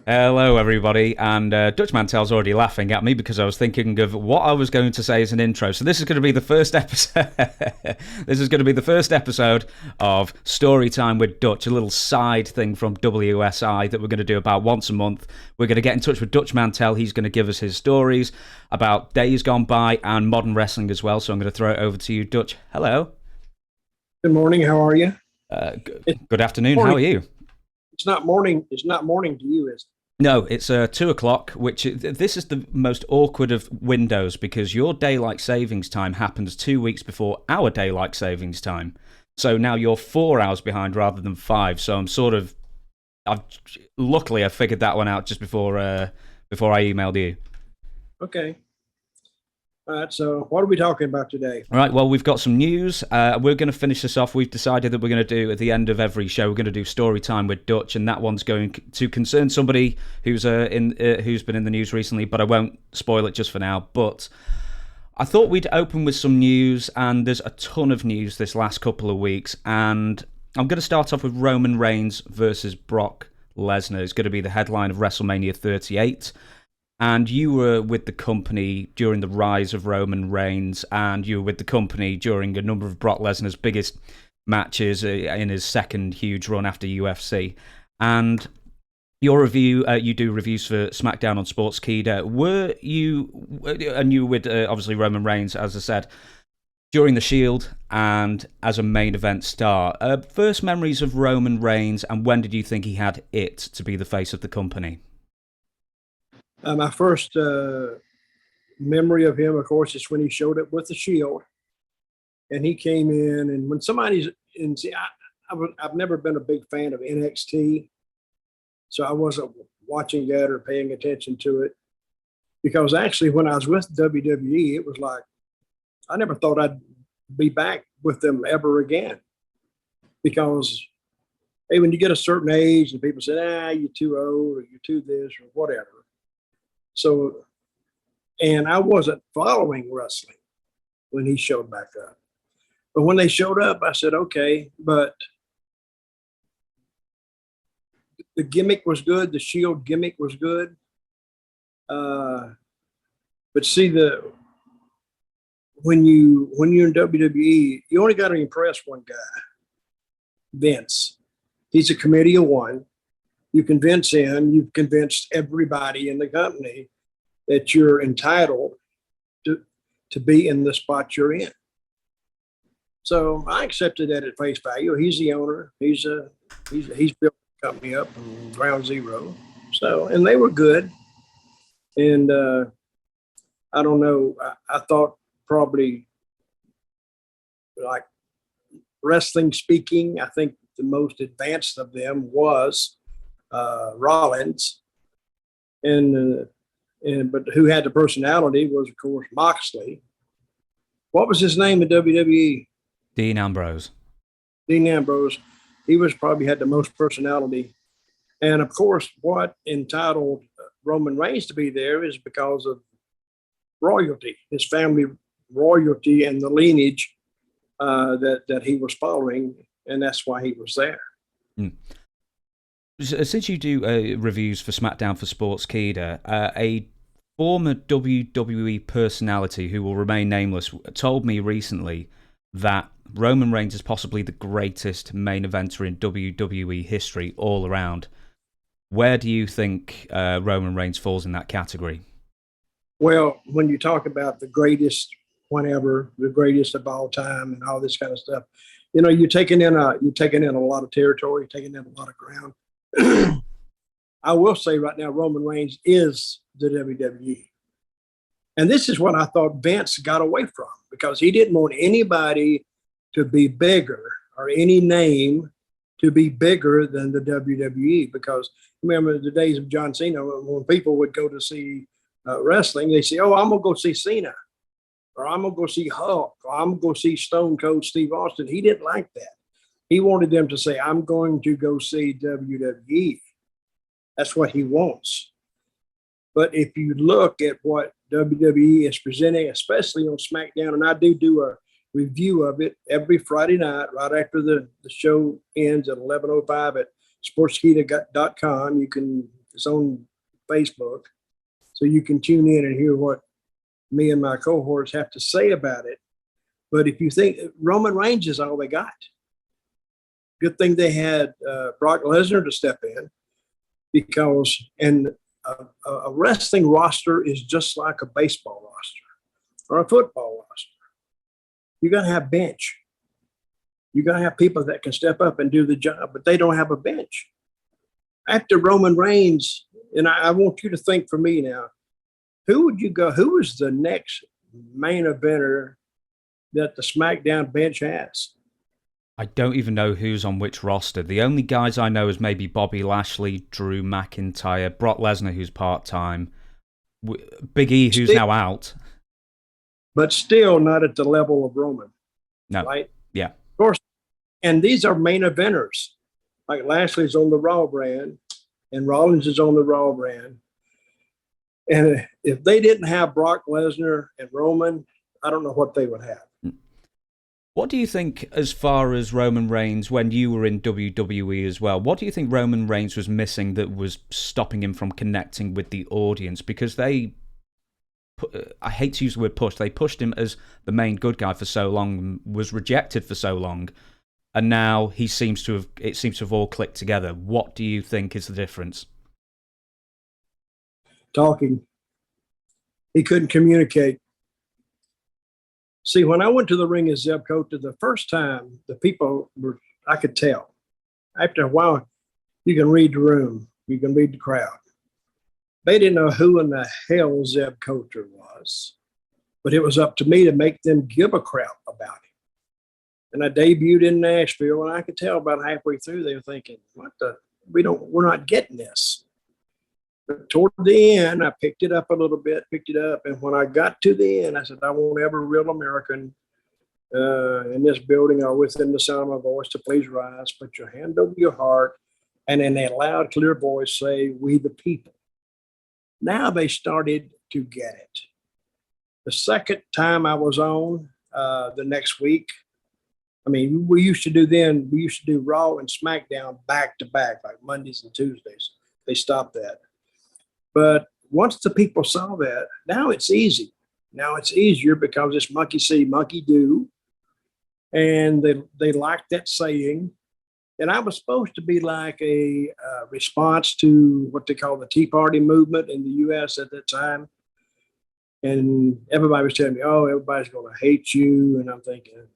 Hello, everybody, and Dutch Mantell's already laughing at me because I was thinking of what I was going to say as an intro. So this is going to be the first episode. This is going to be the first episode of Story Time with Dutch, a little side thing from WSI that we're going to do about once a month. We're going to get in touch with Dutch Mantell. He's going to give us his stories about days gone by and modern wrestling as well. So I'm going to throw it over to you, Dutch. Hello. Good morning. How are you? It's Good afternoon. How morning. are you? It's not morning. It's not morning to you, is No, it's 2 o'clock, which this is the most awkward of windows because your daylight savings time happens 2 weeks before our daylight savings time. So now you're 4 hours behind rather than five. So I'm sort of, luckily I figured that one out just before I emailed you. it? Okay. All right. So, what are we talking about today? All right, well, we've got some news. We're going to finish this off. We've decided that we're going to do, at the end of every show, we're going to do story time with Dutch, and that one's going to concern somebody who's who's been in the news recently, but I won't spoil it just for now. But I thought we'd open with some news, and there's a ton of news this last couple of weeks, and I'm going to start off with Roman Reigns versus Brock Lesnar. It's going to be the headline of WrestleMania 38. And you were with the company during the rise of Roman Reigns, and you were with the company during a number of Brock Lesnar's biggest matches in his second huge run after UFC. And your review, you do reviews for SmackDown on Sportskeeda. Were you, and you were with obviously Roman Reigns, as I said, during the Shield and as a main event star. First memories of Roman Reigns, and when did you think he had it to be the face of the company? My first memory of him, of course, is when he showed up with the Shield, and he came in. And when somebody's in, see, I've never been a big fan of NXT, so I wasn't watching that or paying attention to it. Because actually, when I was with WWE, it was like I never thought I'd be back with them ever again. Because hey, when you get a certain age and people say, you're too old or you're too this or whatever. So, and I wasn't following wrestling when he showed back up. But when they showed up, I said, okay, but the gimmick was good. The Shield gimmick was good. But see, when you're in WWE, you only got to impress one guy, Vince. He's a committee of one. You convince him, you've convinced everybody in the company that you're entitled to be in the spot you're in. So I accepted that at face value. He's the owner. He's built the company up from ground zero. So, and they were good. And I don't know. I thought probably like wrestling speaking, I think the most advanced of them was Rollins, but who had the personality was of course Moxley. What was his name in WWE? Dean Ambrose. Dean Ambrose. He was probably had the most personality, and of course, what entitled Roman Reigns to be there is because of royalty, his family royalty, and the lineage that he was following, and that's why he was there. Mm. Since you do reviews for SmackDown for Sportskeeda, a former WWE personality who will remain nameless told me recently that Roman Reigns is possibly the greatest main eventer in WWE history all around. Where do you think Roman Reigns falls in that category? Well, when you talk about the greatest whenever, the greatest of all time, and all this kind of stuff, you're taking in a lot of territory, taking in a lot of ground. I will say right now, Roman Reigns is the WWE. And this is what I thought Vince got away from because he didn't want anybody to be bigger or any name to be bigger than the WWE. Because remember the days of John Cena, when people would go to see wrestling, they say, oh, I'm going to go see Cena, or I'm going to go see Hulk, or I'm going to go see Stone Cold Steve Austin. He didn't like that. He wanted them to say, I'm going to go see WWE. That's what he wants. But if you look at what WWE is presenting, especially on SmackDown, and I do a review of it every Friday night, right after the show ends at 11:05 at sportskeeda.com. You can It's on Facebook, so you can tune in and hear what me and my cohorts have to say about it. But if you think Roman Reigns is all they got, good thing they had Brock Lesnar to step in, because a wrestling roster is just like a baseball roster or a football roster. You got to have bench. You got to have people that can step up and do the job, but they don't have a bench. After Roman Reigns, and I want you to think for me now, who would you go? Who is the next main eventer that the SmackDown bench has? I don't even know who's on which roster. The only guys I know is maybe Bobby Lashley, Drew McIntyre, Brock Lesnar, who's part-time, Big E, who's now out. But still not at the level of Roman. No. Right? Yeah. Of course. And these are main eventers. Like Lashley's on the Raw brand, and Rollins is on the Raw brand. And if they didn't have Brock Lesnar and Roman, I don't know what they would have. What do you think as far as Roman Reigns, when you were in WWE as well, what do you think Roman Reigns was missing that was stopping him from connecting with the audience? Because they, I hate to use the word push, they pushed him as the main good guy for so long, was rejected for so long, and now it seems to have all clicked together. What do you think is the difference? Talking. He couldn't communicate. See, when I went to the ring as Zeb Colter the first time, the people were, I could tell. After a while, you can read the room, you can read the crowd. They didn't know who in the hell Zeb Colter was, but it was up to me to make them give a crap about him. And I debuted in Nashville, and I could tell about halfway through they were thinking, we're not getting this. But toward the end, I picked it up a little bit, and when I got to the end, I said, I want every real American in this building or within the sound of my voice to please rise, put your hand over your heart, and in a loud, clear voice say, we the people. Now they started to get it. The second time I was on, the next week, I mean, we used to do Raw and SmackDown back to back, like Mondays and Tuesdays. They stopped that. But once the people saw that, now it's easy. Now it's easier because it's monkey see, monkey do. And they like that saying. And I was supposed to be like a response to what they call the Tea Party movement in the U.S. at that time. And everybody was telling me, oh, everybody's going to hate you. And I'm thinking,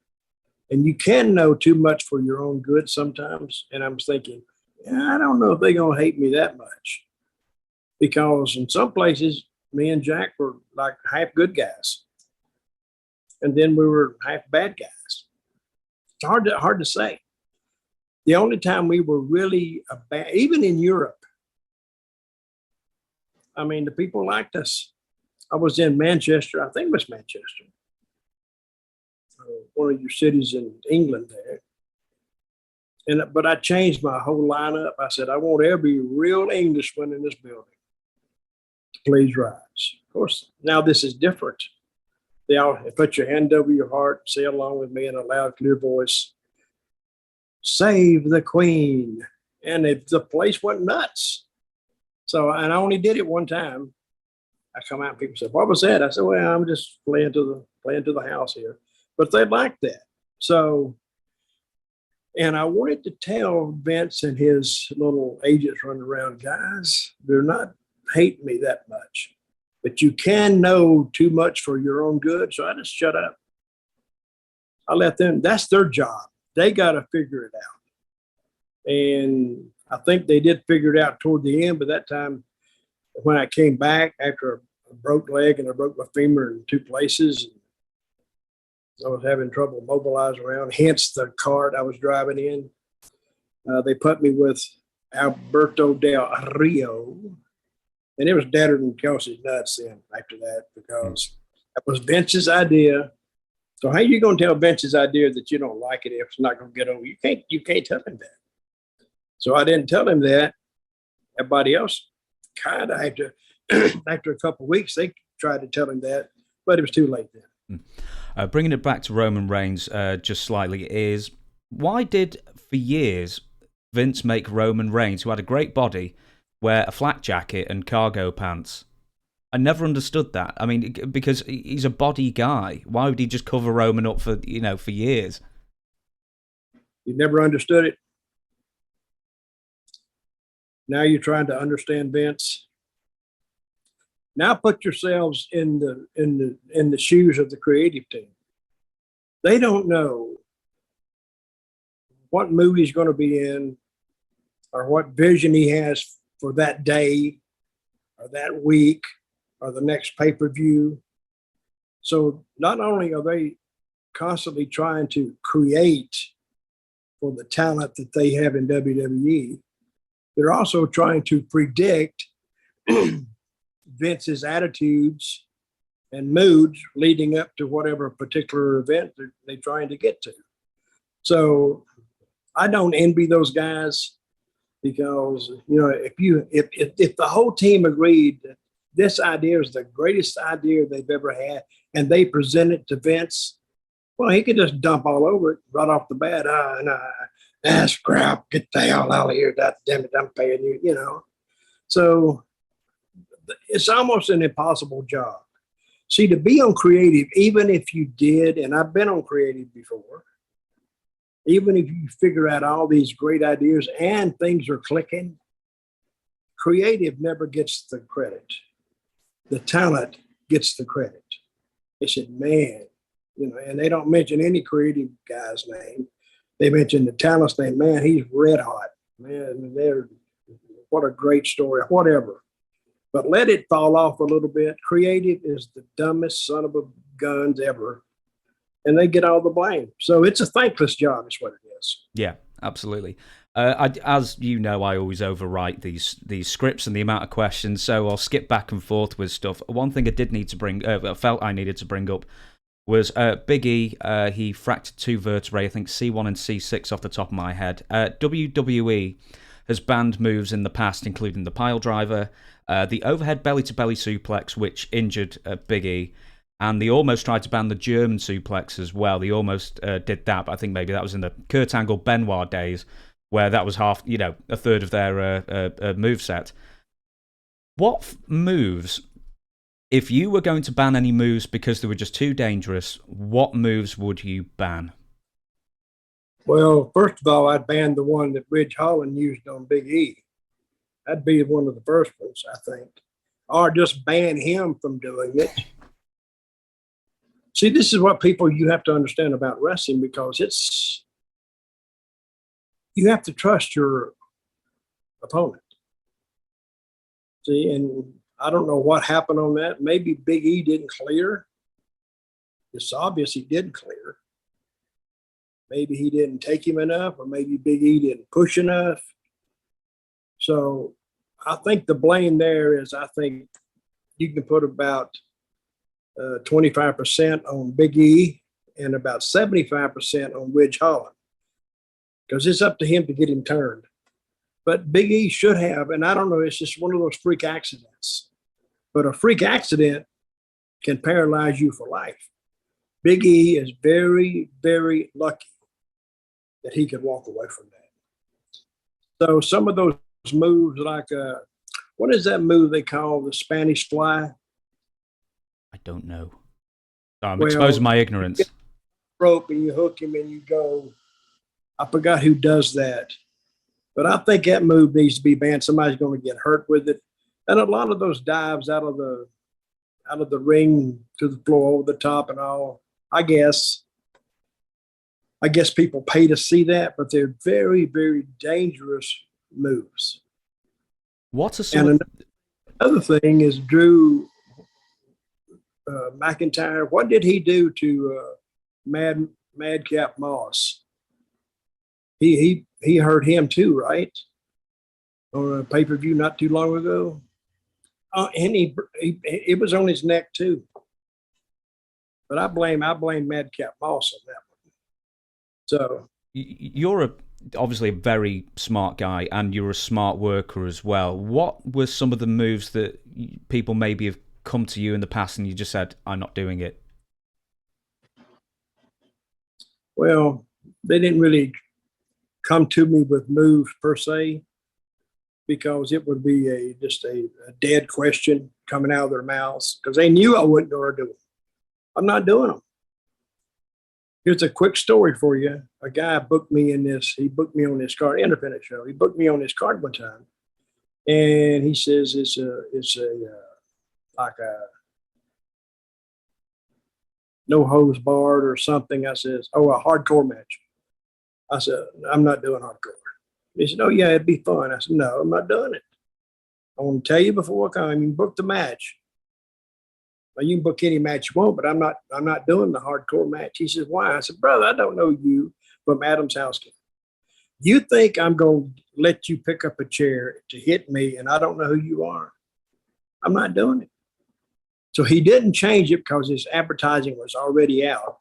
and you can know too much for your own good sometimes. And I'm thinking, I don't know if they're going to hate me that much. Because in some places, me and Jack were like half good guys. And then we were half bad guys. It's hard to say. The only time we were really even in Europe, I mean, the people liked us. I was in Manchester, I think it was Manchester, one of your cities in England there. But I changed my whole lineup. I said, I want every real Englishman in this building. Please rise. Of course, now this is different. They all put your hand over your heart, say along with me in a loud, clear voice, save the queen. And the place went nuts. So, and I only did it one time. I come out and people said, what was that? I said, well, I'm just playing to the house here. But they liked that. So, and I wanted to tell Vince and his little agents running around, guys, they're not hate me that much, but you can know too much for your own good. So I just shut up. I let them, that's their job. They got to figure it out. And I think they did figure it out toward the end, but that time when I came back after a broke leg and I broke my femur in two places, I was having trouble mobilizing around, hence the cart I was driving in. They put me with Alberto Del Rio. And it was deader than Kelsey's nuts then after that, because that was Vince's idea. So how are you going to tell Vince's idea that you don't like it if it's not going to get over? You can't tell him that. So I didn't tell him that. Everybody else kind of after a couple of weeks, they tried to tell him that, but it was too late then. Bringing it back to Roman Reigns just slightly is, why did for years Vince make Roman Reigns, who had a great body, wear a flak jacket and cargo pants. I never understood that. I mean, because he's a body guy. Why would he just cover Roman up for years? You never understood it. Now you're trying to understand Vince. Now put yourselves in the shoes of the creative team. They don't know what movie he's going to be in, or what vision he has for that day, or that week, or the next pay-per-view. So not only are they constantly trying to create for the talent that they have in WWE, they're also trying to predict Vince's attitudes and moods leading up to whatever particular event they're trying to get to. So I don't envy those guys, because if the whole team agreed that this idea is the greatest idea they've ever had, and they present it to Vince, well, he could just dump all over it right off the bat. That's crap. Get the hell out of here. God damn it, I'm paying you. So it's almost an impossible job. See, to be on creative, even if you did, and I've been on creative before, even if you figure out all these great ideas and things are clicking, creative never gets the credit. The talent gets the credit. They said, man, and they don't mention any creative guy's name. They mention the talent's name. Man, he's red hot. Man, what a great story, whatever. But let it fall off a little bit. Creative is the dumbest son of a guns ever, and they get all the blame. So it's a thankless job, is what it is. Yeah, absolutely. As you know, I always overwrite these scripts and the amount of questions, so I'll skip back and forth with stuff. One thing I did need to felt I needed to bring up was Big E. He fractured 2 vertebrae, I think C1 and C6 off the top of my head. WWE has banned moves in the past, including the pile driver, the overhead belly-to-belly suplex, which injured Big E, and they almost tried to ban the German suplex as well. They almost did that, but I think maybe that was in the Kurt Angle Benoit days, where that was half, a third of their moveset. What moves, if you were going to ban any moves because they were just too dangerous, what moves would you ban? Well, first of all, I'd ban the one that Ridge Holland used on Big E. That'd be one of the first ones, I think. Or just ban him from doing it. See, this is what you have to understand about wrestling, because you have to trust your opponent. See, and I don't know what happened on that. Maybe Big E didn't clear. It's obvious he didn't clear. Maybe he didn't take him enough, or maybe Big E didn't push enough. So I think the blame there is, I think you can put about 25% on Big E and about 75% on Ridge Holland, because it's up to him to get him turned. But Big E should have, and I don't know, it's just one of those freak accidents. But a freak accident can paralyze you for life. Big E is very, very lucky that he could walk away from that. So some of those moves, like what is that move they call the Spanish fly? I don't know. I'm exposing my ignorance. You get rope and you hook him and you go. I forgot who does that, but I think that move needs to be banned. Somebody's going to get hurt with it, and a lot of those dives out of the ring to the floor over the top and all. I guess people pay to see that, but they're very, very dangerous moves. What's a sort of... Another thing is Drew McIntyre. What did he do to Madcap Moss? He hurt him too, right? On a pay-per-view not too long ago. And it was on his neck too. But I blame Madcap Moss on that one. So you're obviously a very smart guy, and you're a smart worker as well. What were some of the moves that people maybe have come to you in the past and you just said, I'm not doing it? Well, they didn't really come to me with moves per se, because it would be just a dead question coming out of their mouths because they knew I wouldn't go or do them. I'm not doing them. Here's a quick story for you. A guy booked me in this. He booked me on this card, independent show. He booked me on this card one time, and he says it's like a no hose barred or something. I says, oh, a hardcore match. I said, I'm not doing hardcore. He said, oh yeah, it'd be fun. I said, no, I'm not doing it. I want to tell you before I come. You can book the match. Well, you can book any match you want, but I'm not doing the hardcore match. He says, why? I said, brother, I don't know you from Adam's house. You think I'm going to let you pick up a chair to hit me and I don't know who you are? I'm not doing it. So he didn't change it because his advertising was already out.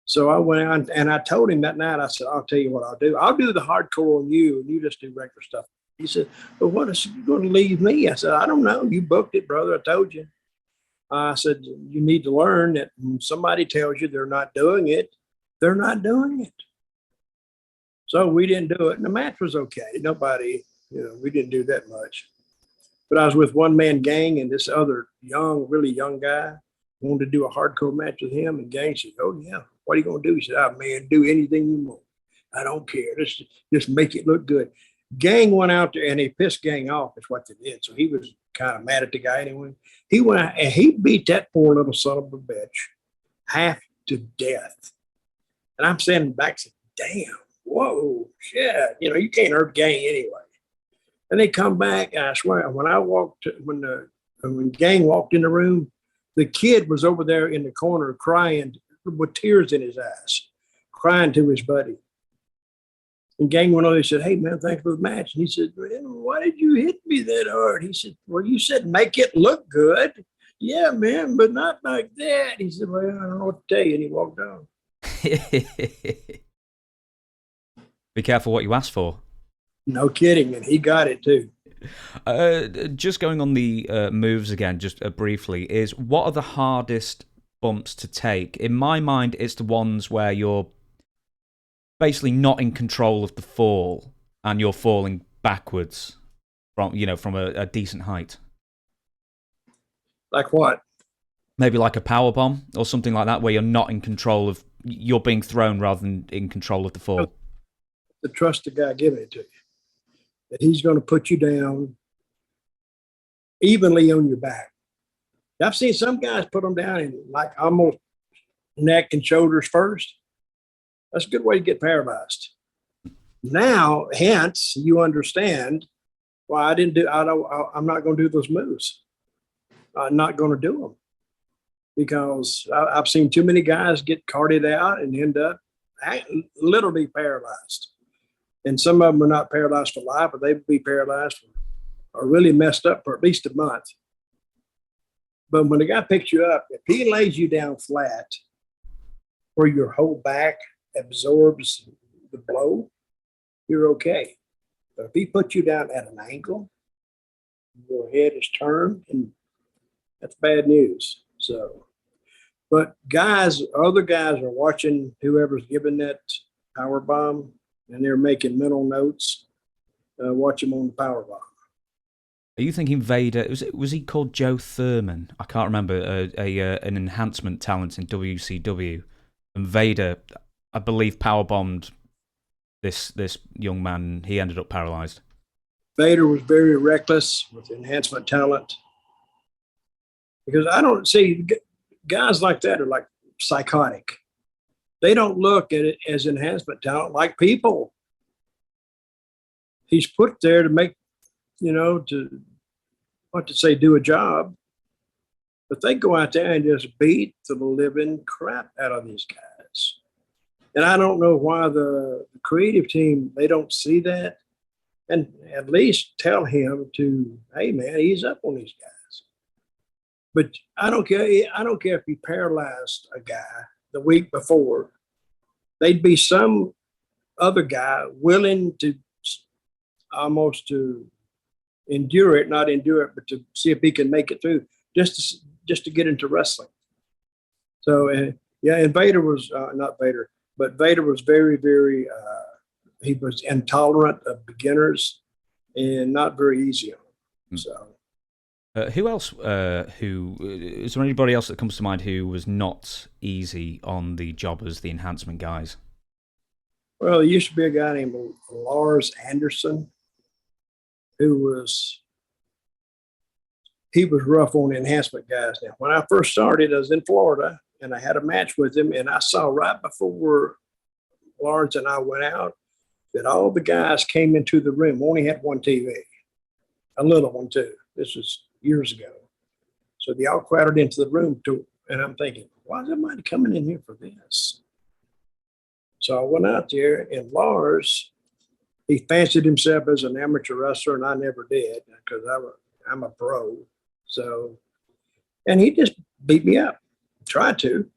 So I went on and I told him that night, I said, I'll tell you what I'll do. I'll do the hardcore on you and you just do regular stuff. He said, well, what is you going to leave me? I said, I don't know. You booked it, brother. I told you. I said, you need to learn that when somebody tells you they're not doing it, they're not doing it. So we didn't do it. And the match was okay. Nobody, we didn't do that much. But I was with One Man Gang and this other really young guy wanted to do a hardcore match with him. And Gang said, oh, yeah, what are you going to do? He said, oh, man, do anything you want. I don't care. Just make it look good. Gang went out there and they pissed Gang off is what they did. So he was kind of mad at the guy anyway. He went out and he beat that poor little son of a bitch half to death. And I'm standing back saying, damn, whoa, shit. You can't hurt Gang anyway. And they come back, and I swear, when Gang walked in the room, the kid was over there in the corner crying with tears in his eyes, crying to his buddy. And Gang went on and said, hey, man, thanks for the match. And he said, man, why did you hit me that hard? He said, well, you said make it look good. Yeah, man, but not like that. He said, well, I don't know what to tell you. And he walked on. Be careful what you ask for. No kidding. And he got it, too. Just going on the moves again, just briefly, is what are the hardest bumps to take? In my mind, it's the ones where you're basically not in control of the fall and you're falling backwards from a decent height. Like what? Maybe like a power bomb or something like that, where you're not in control of, you're being thrown rather than in control of the fall. To trust the guy giving it to you, that he's going to put you down evenly on your back. I've seen some guys put them down in like almost neck and shoulders first. That's a good way to get paralyzed. Now, hence, you understand why I'm not going to do those moves. I'm not going to do them because I've seen too many guys get carted out and end up literally paralyzed. And some of them are not paralyzed for life, but they would be paralyzed or really messed up for at least a month. But when the guy picks you up, if he lays you down flat where your whole back absorbs the blow, you're okay. But if he puts you down at an angle, your head is turned, and that's bad news. So, but other guys are watching whoever's giving that power bomb, and they're making mental notes. Watch him on the power bomb. Are you thinking Vader? Was he called Joe Thurman? I can't remember. An enhancement talent in WCW, and Vader, I believe, power bombed this young man. He ended up paralyzed. Vader was very reckless with enhancement talent because I don't see guys like that are like psychotic. They don't look at it as enhancement talent like people. He's put there to make, do a job. But they go out there and just beat the living crap out of these guys. And I don't know why the creative team, they don't see that and at least tell him to, hey, man, ease up on these guys. But I don't care if he paralyzed a guy the week before. They'd be some other guy willing to almost to endure it, not endure it, but to see if he can make it through just to get into wrestling. So, and Vader was not Vader, but Vader was very, very, he was intolerant of beginners. and not very easy on them. So. Who else? Who is there? Anybody else that comes to mind who was not easy on the job as the enhancement guys? Well, there used to be a guy named Lars Anderson, who was rough on the enhancement guys. Now, when I first started, I was in Florida, and I had a match with him, and I saw right before Lars and I went out that all the guys came into the room. Only had one TV, a little one too. This was years ago. So they all crowded into the room and I'm thinking, why is everybody coming in here for this? So I went out there, and Lars, he fancied himself as an amateur wrestler, and I never did because I'm a pro. So, and he just beat me up, tried to.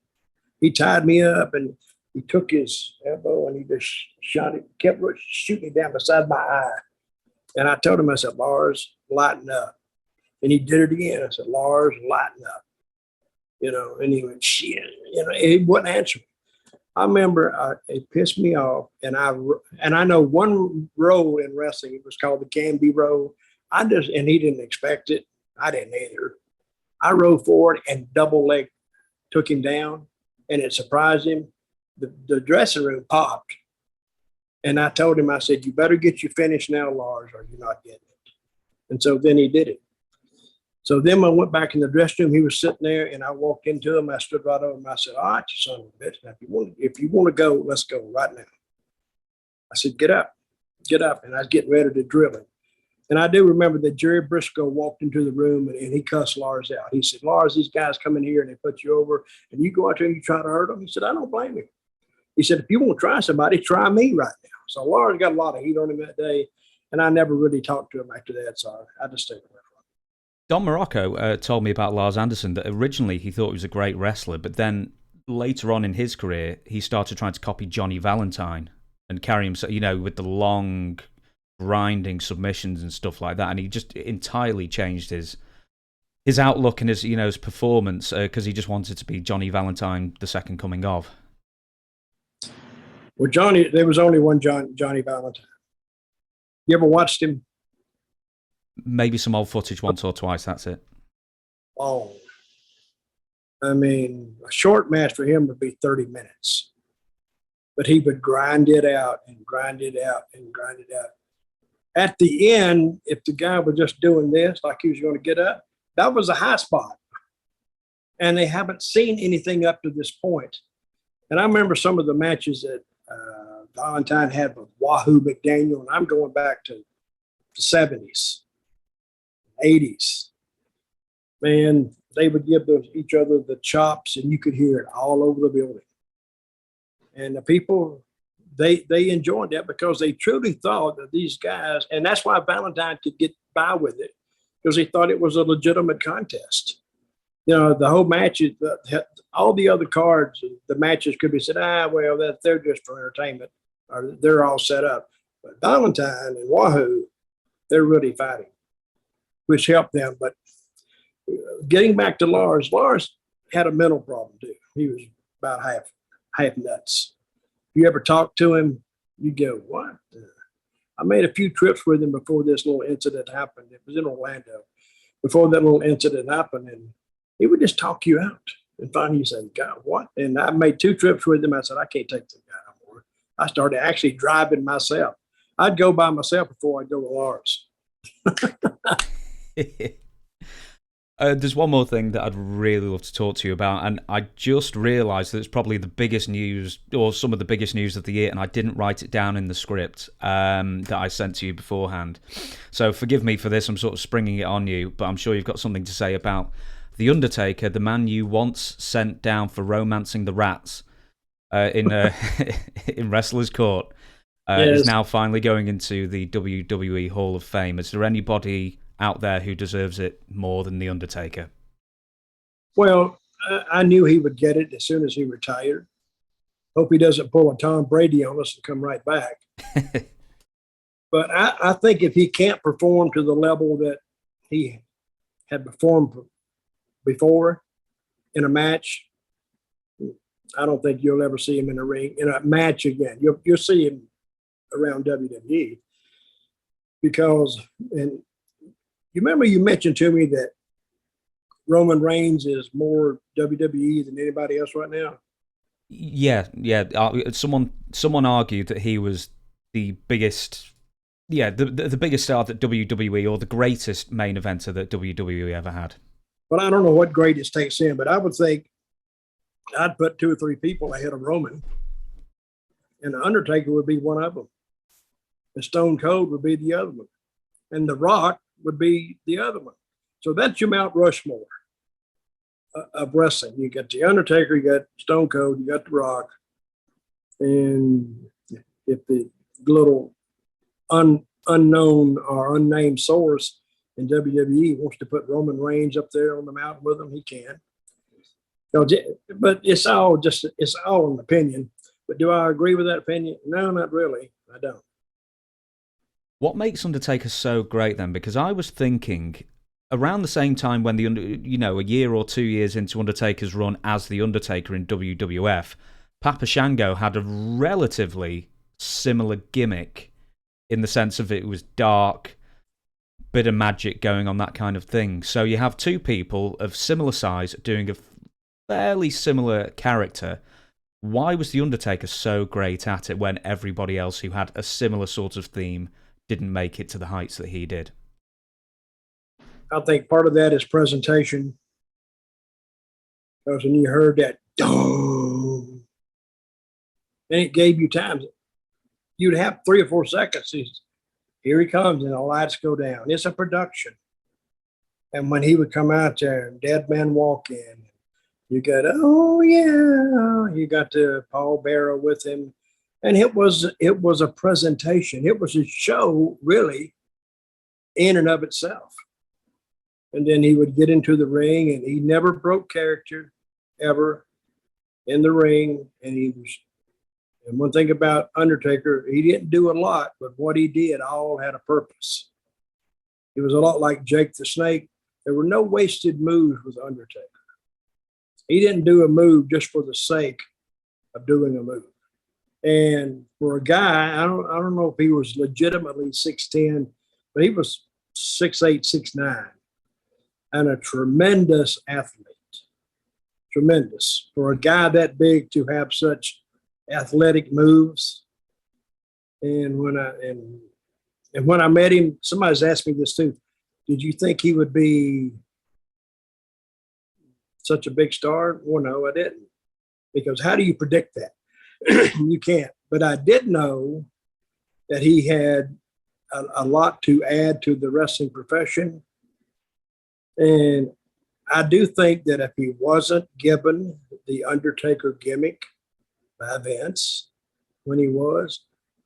He tied me up, and he took his elbow and he just shot it, kept shooting it down beside my eye. And I told him, I said, Lars, lighten up. And he did it again. I said, Lars, lighten up. And he went, shit. He wouldn't answer me. I remember it pissed me off. And I know one roll in wrestling, it was called the Canby roll. And he didn't expect it. I didn't either. I rode forward and double leg took him down, and it surprised him. The dressing room popped. And I told him, I said, you better get your finish now, Lars, or you're not getting it. And so then he did it. So then I went back in the dressing room. He was sitting there, and I walked into him. I stood right over him. I said, all right, you son of a bitch. Now, if you want to go, let's go right now. I said, get up. And I was getting ready to drill him. And I do remember that Jerry Briscoe walked into the room, and he cussed Lars out. He said, Lars, these guys come in here and they put you over, and you go out there and you try to hurt them. He said, I don't blame you. He said, if you want to try somebody, try me right now. So Lars got a lot of heat on him that day, and I never really talked to him after that, so I just stayed away from him. Don Morocco told me about Lars Anderson that originally he thought he was a great wrestler, but then later on in his career, he started trying to copy Johnny Valentine and carry himself, with the long, grinding submissions and stuff like that, and he just entirely changed his outlook and his performance because he just wanted to be Johnny Valentine, the second coming of. Well, there was only one Johnny Valentine. You ever watched him? Maybe some old footage once or twice, that's it. Oh. I mean, a short match for him would be 30 minutes. But he would grind it out and grind it out and grind it out. At the end, if the guy was just doing this, like he was going to get up, that was a high spot. And they haven't seen anything up to this point. And I remember some of the matches that Valentine had with Wahoo McDaniel, and I'm going back to the 70s, 80s. Man, they would give each other the chops, and you could hear it all over the building. And the people, they enjoyed that because they truly thought that these guys, and that's why Valentine could get by with it, because he thought it was a legitimate contest. The whole match, all the other cards, the matches could be said, well, they're just for entertainment, or they're all set up. But Valentine and Wahoo, they're really fighting, which helped them. But getting back to Lars had a mental problem too. He was about half nuts. If you ever talk to him, you go, what? I made a few trips with him before this little incident happened. It was in Orlando. Before that little incident happened, and he would just talk you out. And finally you say, God, what? And I made 2 trips with him. I said, I can't take this guy no more. I started actually driving myself. I'd go by myself before I'd go with Lars. There's one more thing that I'd really love to talk to you about, and I just realised that it's probably the biggest news, or some of the biggest news of the year, and I didn't write it down in the script that I sent to you beforehand. So forgive me for this, I'm sort of springing it on you, but I'm sure you've got something to say about The Undertaker, the man you once sent down for romancing the rats in Wrestler's Court, is now finally going into the WWE Hall of Fame. Is there anybody out there who deserves it more than The Undertaker? Well, I knew he would get it as soon as he retired. Hope he doesn't pull a Tom Brady on us and come right back. But I think if he can't perform to the level that he had performed before in a match, I don't think you'll ever see him in a ring, in a match again. You'll see him around WWE. because, and you remember you mentioned to me that Roman Reigns is more WWE than anybody else right now. Yeah. Someone argued that he was the biggest, the biggest star that WWE, or the greatest main eventer that WWE ever had. But I don't know what greatest takes in, but I would think I'd put 2 or 3 people ahead of Roman, and the Undertaker would be one of them. The Stone Cold would be the other one, and The Rock would be the other one. So that's your Mount Rushmore of wrestling. You got the Undertaker, you got Stone Cold, you got The Rock, and if the little unknown or unnamed source in WWE wants to put Roman Reigns up there on the mountain with him, he can. But it's all an opinion. But do I agree with that opinion? No, not really. I don't. What makes Undertaker so great then? Because I was thinking around the same time when a year or 2 years into Undertaker's run as the Undertaker in WWF, Papa Shango had a relatively similar gimmick in the sense of it was dark, bit of magic going on, that kind of thing. So you have 2 people of similar size doing a fairly similar character. Why was the Undertaker so great at it when everybody else who had a similar sort of theme didn't make it to the heights that he did? I think part of that is presentation. Because when you heard that, and it gave you time. You'd have 3 or 4 seconds. Here he comes, and the lights go down. It's a production. And when he would come out there, and Dead Man Walk In, you got, oh yeah, you got Paul Bearer with him. And it was a presentation. It was a show, really, in and of itself. And then he would get into the ring, and he never broke character, ever, in the ring. And one thing about Undertaker, he didn't do a lot, but what he did all had a purpose. He was a lot like Jake the Snake. There were no wasted moves with Undertaker. He didn't do a move just for the sake of doing a move. And for a guy, I don't know if he was legitimately 6'10", but he was 6'8", 6'9", and a tremendous athlete. Tremendous. For a guy that big to have such athletic moves. And when I met him, somebody's asked me this too. Did you think he would be such a big star? Well, no, I didn't. Because how do you predict that? You can't. But I did know that he had a lot to add to the wrestling profession. And I do think that if he wasn't given the Undertaker gimmick by Vince when he was,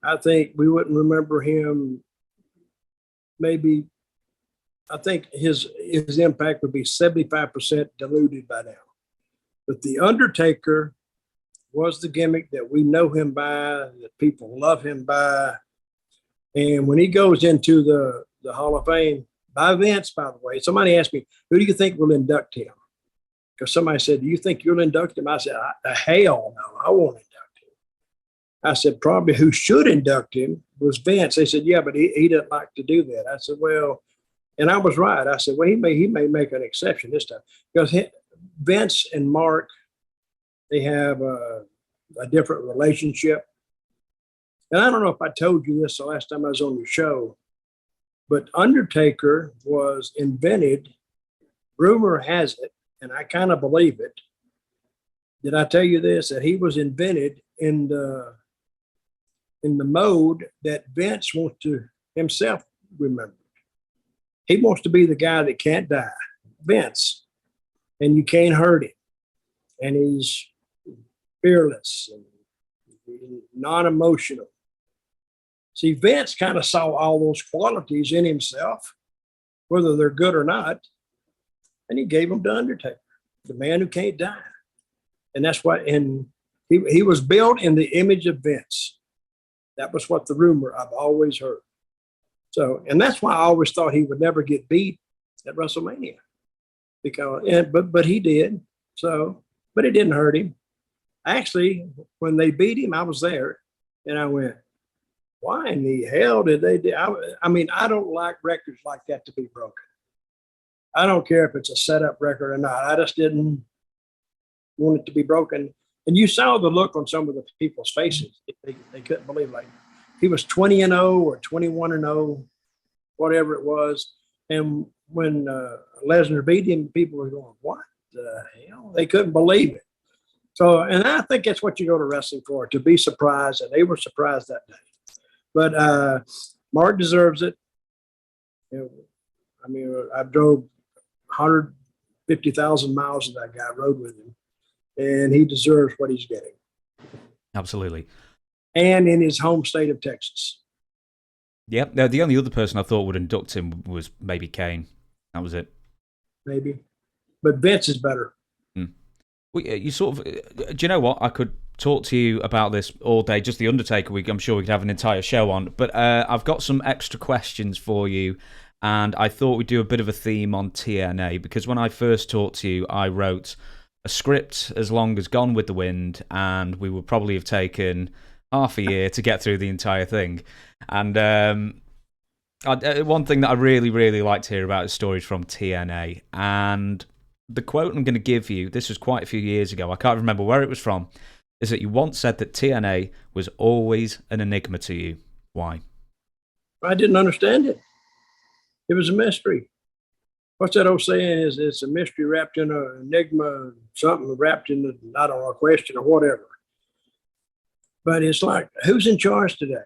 I think we wouldn't remember him. Maybe, I think his impact would be 75% diluted by now. But the Undertaker was the gimmick that we know him by, that people love him by. And when he goes into the Hall of Fame, by Vince, by the way, somebody asked me, who do you think will induct him? Because somebody said, do you think you'll induct him? I said, hell no, I won't induct him. I said, probably who should induct him was Vince. They said, yeah, but he doesn't like to do that. I said, well, and I was right. I said, well, he may make an exception this time. Because Vince and Mark, they have a different relationship. And I don't know if I told you this the last time I was on your show, but Undertaker was invented, rumor has it, and I kind of believe it. Did I tell you this? That he was invented in the mode that Vince wants to himself remember. He wants to be the guy that can't die, Vince, and you can't hurt him. And he's fearless and non-emotional. See, Vince kind of saw all those qualities in himself, whether they're good or not, and he gave them to Undertaker, the man who can't die. And that's why, and he was built in the image of Vince. That was what the rumor I've always heard. So, and that's why I always thought he would never get beat at WrestleMania, because, but he did. So, but it didn't hurt him. Actually, when they beat him, I was there, and I went, why in the hell did they do? I mean, I don't like records like that to be broken. I don't care if it's a setup record or not. I just didn't want it to be broken. And you saw the look on some of the people's faces. They couldn't believe, like, he was 20-0 or 21-0, whatever it was. And when Lesnar beat him, people were going, what the hell? They couldn't believe it. So, and I think that's what you go to wrestling for, to be surprised. And they were surprised that day. But Mark deserves it. You know, I mean, I drove 150,000 miles with that guy, rode with him, and he deserves what he's getting. Absolutely. And in his home state of Texas. Yep. Now, the only other person I thought would induct him was maybe Kane. That was it. Maybe. But Vince is better. Well, you sort of, do you know what? I could talk to you about this all day. Just the Undertaker week, I'm sure we could have an entire show on. But I've got some extra questions for you, and I thought we'd do a bit of a theme on TNA, because when I first talked to you, I wrote a script as long as Gone with the Wind, and we would probably have taken half a year to get through the entire thing. And one thing that I really, really like to hear about is stories from TNA. And the quote I'm going to give you, this was quite a few years ago, I can't remember where it was from, is that you once said that TNA was always an enigma to you. Why? I didn't understand it. It was a mystery. What's that old saying? Is it's a mystery wrapped in an enigma, something wrapped in, I don't know, a question or whatever. But it's like, who's in charge today?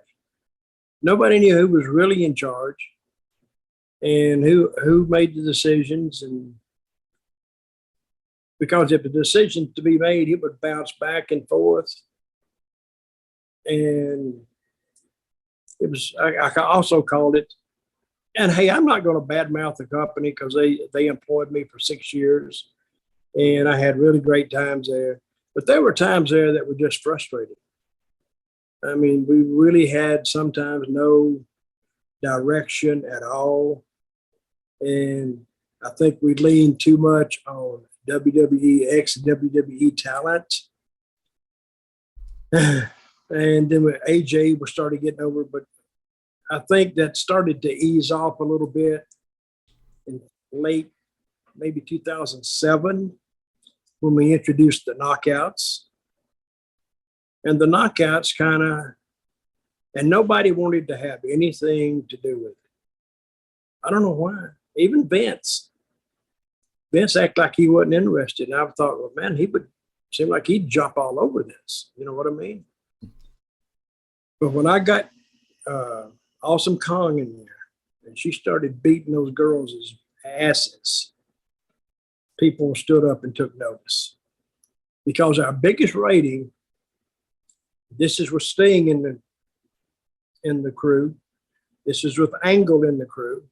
Nobody knew who was really in charge and who made the decisions. And because if the decision to be made, it would bounce back and forth. And it was, I also called it, and hey, I'm not going to badmouth the company, because they employed me for 6 years and I had really great times there. But there were times there that were just frustrating. I mean, we really had sometimes no direction at all. And I think we leaned too much on WWE ex WWE talent. And then when AJ was started getting over, but I think that started to ease off a little bit in late, maybe 2007, when we introduced the knockouts. And the knockouts kind of, and nobody wanted to have anything to do with it. I don't know why. Even Vince acted like he wasn't interested. And I thought, well, man, he would seem like he'd jump all over this. You know what I mean? But when I got Awesome Kong in there, and she started beating those girls' asses, people stood up and took notice. Because our biggest rating, this is with Sting in the crew, this is with Angle in the crew,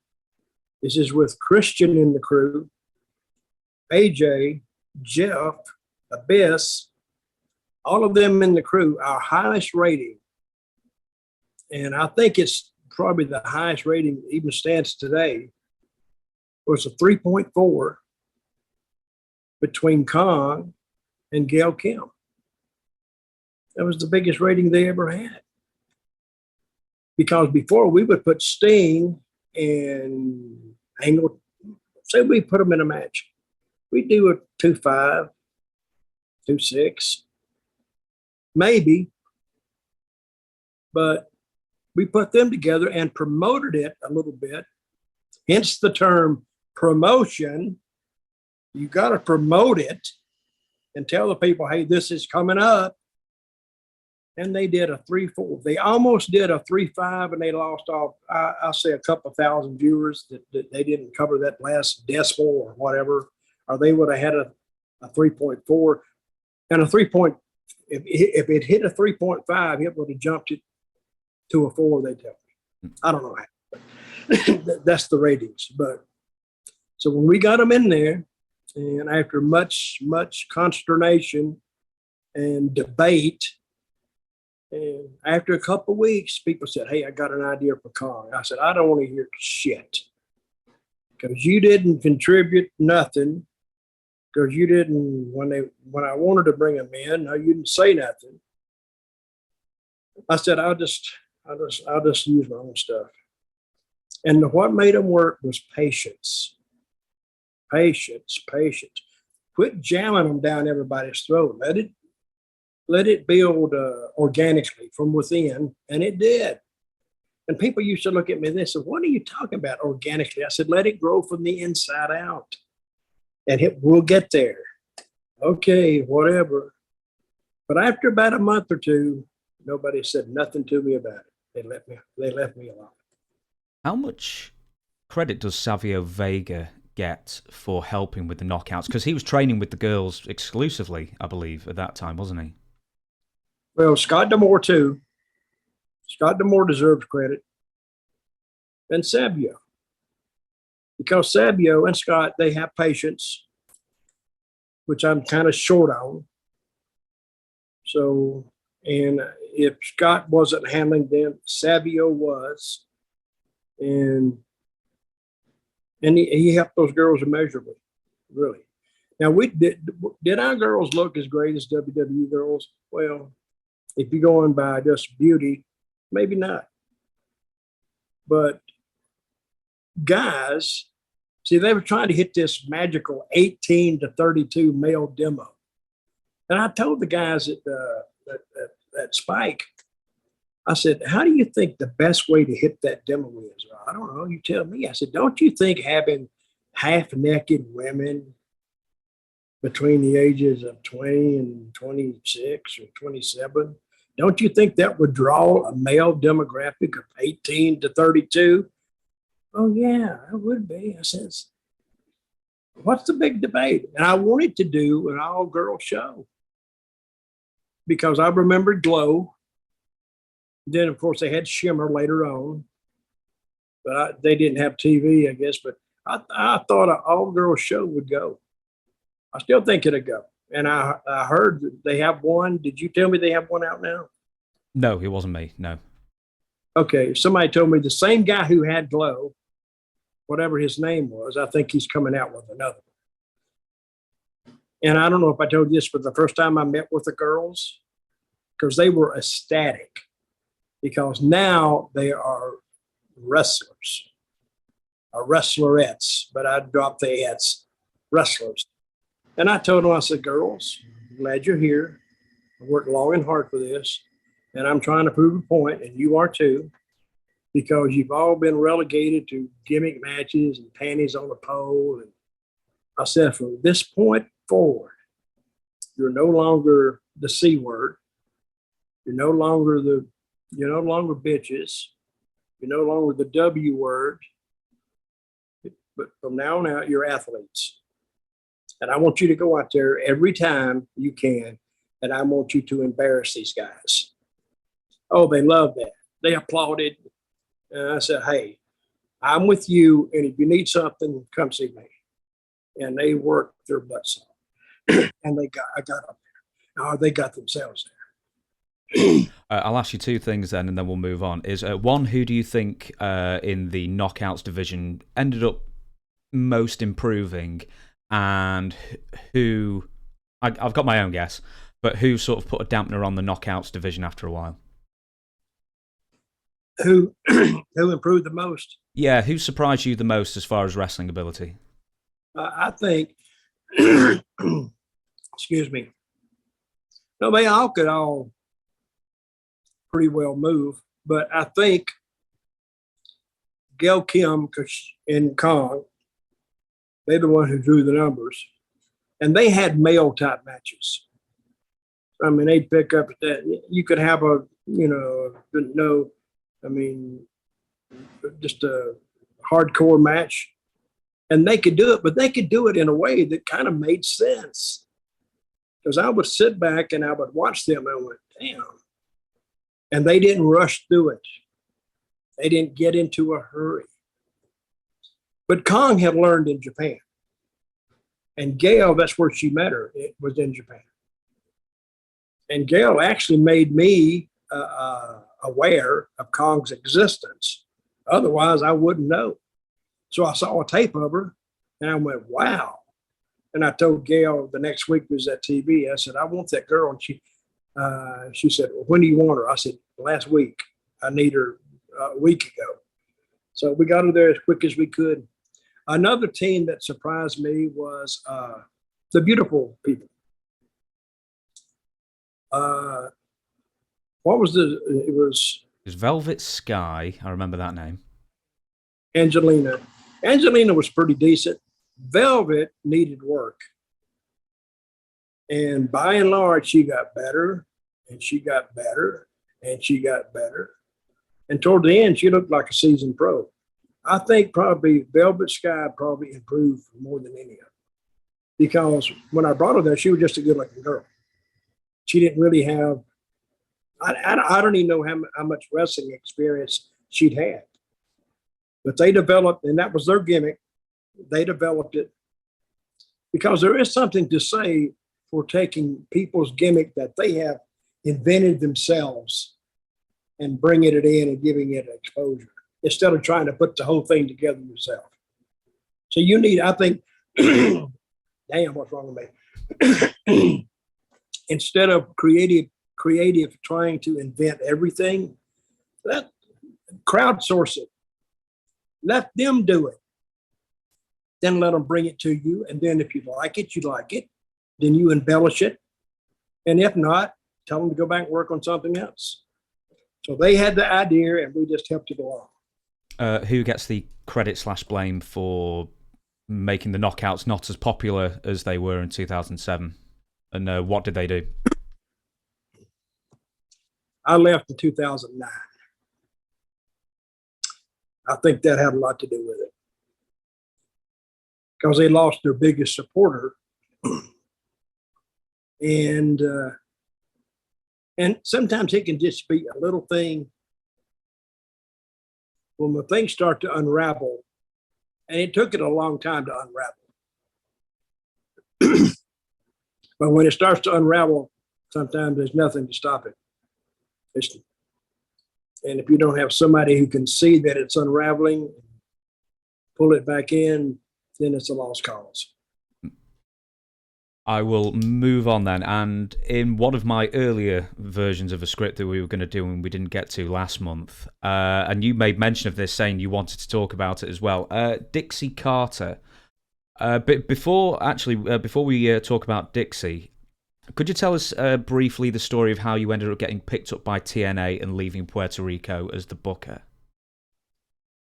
this is with Christian in the crew, AJ, Jeff, Abyss, all of them in the crew, our highest rating, and I think it's probably the highest rating even stands today, was a 3.4 between Kong and Gail Kim. That was the biggest rating they ever had. Because before we would put Sting and Angle, say we put them in a match, we do a 2.5, 2.6, maybe, but we put them together and promoted it a little bit. Hence the term promotion. You got to promote it and tell the people, hey, this is coming up. And they did a 3.4. They almost did a 3.5, and they lost off, I'll say, a couple thousand viewers that they didn't cover that last decimal or whatever, or they would have had a 3.4 and a 3. If it hit a 3.5, it would have jumped it to a 4. They tell me. I don't know how. That's the ratings. But so when we got them in there, and after much consternation and debate, and after a couple of weeks, people said, hey, I got an idea for Kong. I said, I don't want to hear shit, because you didn't contribute nothing, because you didn't, when I wanted to bring them in, no, you didn't say nothing. I said, I'll just I'll just use my own stuff. And what made them work was patience. Patience. Quit jamming them down everybody's throat. Let it build organically from within, and it did. And people used to look at me and they said, "What are you talking about organically?" I said, "Let it grow from the inside out, and we'll get there." Okay, whatever. But after about a month or two, nobody said nothing to me about it. They left me alone. How much credit does Savio Vega get for helping with the knockouts? Because he was training with the girls exclusively, I believe, at that time, wasn't he? Well, Scott D'Amore too. Scott D'Amore deserves credit. And Savio. Because Savio and Scott, they have patience, which I'm kind of short on. So, and if Scott wasn't handling them, Savio was. And he helped those girls immeasurably, really. Now, did our girls look as great as WWE girls? Well, if you're going by just beauty, maybe not. But guys, see, they were trying to hit this magical 18 to 32 male demo. And I told the guys at Spike, I said, "How do you think the best way to hit that demo is?" "I don't know. You tell me." I said, "Don't you think having half-naked women between the ages of 20 and 26 or 27, don't you think that would draw a male demographic of 18 to 32? "Oh, yeah, it would be." I says, "What's the big debate?" And I wanted to do an all-girl show because I remembered Glow. Then, of course, they had Shimmer later on, but they didn't have TV, I guess. But I thought an all-girl show would go. I still think it'd go. And I heard that they have one. Did you tell me they have one out now? No, it wasn't me. No. Okay, somebody told me the same guy who had Glow, whatever his name was, I think he's coming out with another one. And I don't know if I told you this, but the first time I met with the girls, because they were ecstatic. Because now they are wrestlers, or wrestlerettes, but I dropped the ets, wrestlers. And I told them, I said, "Girls, I'm glad you're here. I worked long and hard for this, and I'm trying to prove a point, and you are too, because you've all been relegated to gimmick matches and panties on a pole." And I said, "From this point forward, you're no longer the C word. You're no longer bitches. You're no longer the W word. But from now on out, you're athletes. And I want you to go out there every time you can, and I want you to embarrass these guys." Oh, they loved that. They applauded. And I said, "Hey, I'm with you, and if you need something, come see me." And they worked their butts off. And I got up there. Oh, they got themselves there. I'll ask you two things then, and then we'll move on. One, who do you think in the knockouts division ended up most improving, and who, I've got my own guess, but who sort of put a dampener on the knockouts division after a while? Who improved the most? Yeah, who surprised you the most as far as wrestling ability? I think, excuse me, no, they all could pretty well move, but I think Gail Kim and Kong, they're the one who drew the numbers, and they had male type matches. I mean, they'd pick up that you could have just a hardcore match, and they could do it, but they could do it in a way that kind of made sense. Because I would sit back and I would watch them, and I went, "Damn." And they didn't rush through it. They didn't get into a hurry. But Kong had learned in Japan. And Gail, that's where she met her. It was in Japan. And Gail actually made me aware of Kong's existence. Otherwise, I wouldn't know. So I saw a tape of her, and I went, "Wow." And I told Gail the next week was at TV. I said, "I want that girl." And she said, "Well, when do you want her?" I said, "Last week." I need her a week ago. So we got her there as quick as we could. Another team that surprised me was the Beautiful People. What was it was Velvet Sky. I remember that name. Angelina. Angelina was pretty decent. Velvet needed work. And by and large, she got better and she got better and she got better. And toward the end, she looked like a seasoned pro. I think probably Velvet Sky probably improved more than any of them. Because when I brought her there, she was just a good looking girl. She didn't really have, I don't even know how much wrestling experience she'd had. But they developed, and that was their gimmick. They developed it because there is something to say for taking people's gimmick that they have invented themselves and bringing it in and giving it exposure instead of trying to put the whole thing together yourself. So you need, I think, damn, what's wrong with me? Instead of creative trying to invent everything, let crowdsource it. Let them do it. Then let them bring it to you. And then if you like it, you like it. Then you embellish it. And if not, tell them to go back and work on something else. So they had the idea and we just helped it along. Who gets the credit / blame for making the knockouts not as popular as they were in 2007? And what did they do? I left in 2009. I think that had a lot to do with it because they lost their biggest supporter, and sometimes it can just be a little thing. When the things start to unravel, and it took it a long time to unravel, but when it starts to unravel, sometimes there's nothing to stop it. And if you don't have somebody who can see that it's unraveling, pull it back in, then it's a lost cause. I will move on then. And in one of my earlier versions of a script that we were going to do and we didn't get to last month, and you made mention of this saying you wanted to talk about it as well, Dixie Carter. But before we talk about Dixie, could you tell us briefly the story of how you ended up getting picked up by TNA and leaving Puerto Rico as the booker?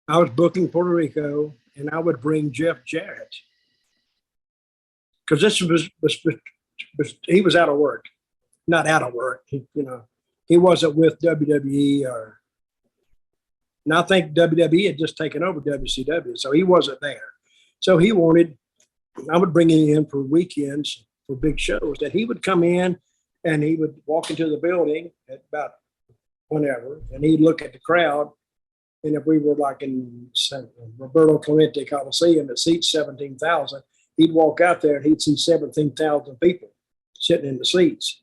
I was booking Puerto Rico, and I would bring Jeff Jarrett because this was he was out of work, not out of work. He wasn't with WWE and I think WWE had just taken over WCW, so he wasn't there. So I would bring him in for weekends. For big shows, that he would come in and he would walk into the building at about whenever, and he'd look at the crowd. And if we were like in Roberto Clemente Coliseum at seats 17,000, he'd walk out there and he'd see 17,000 people sitting in the seats.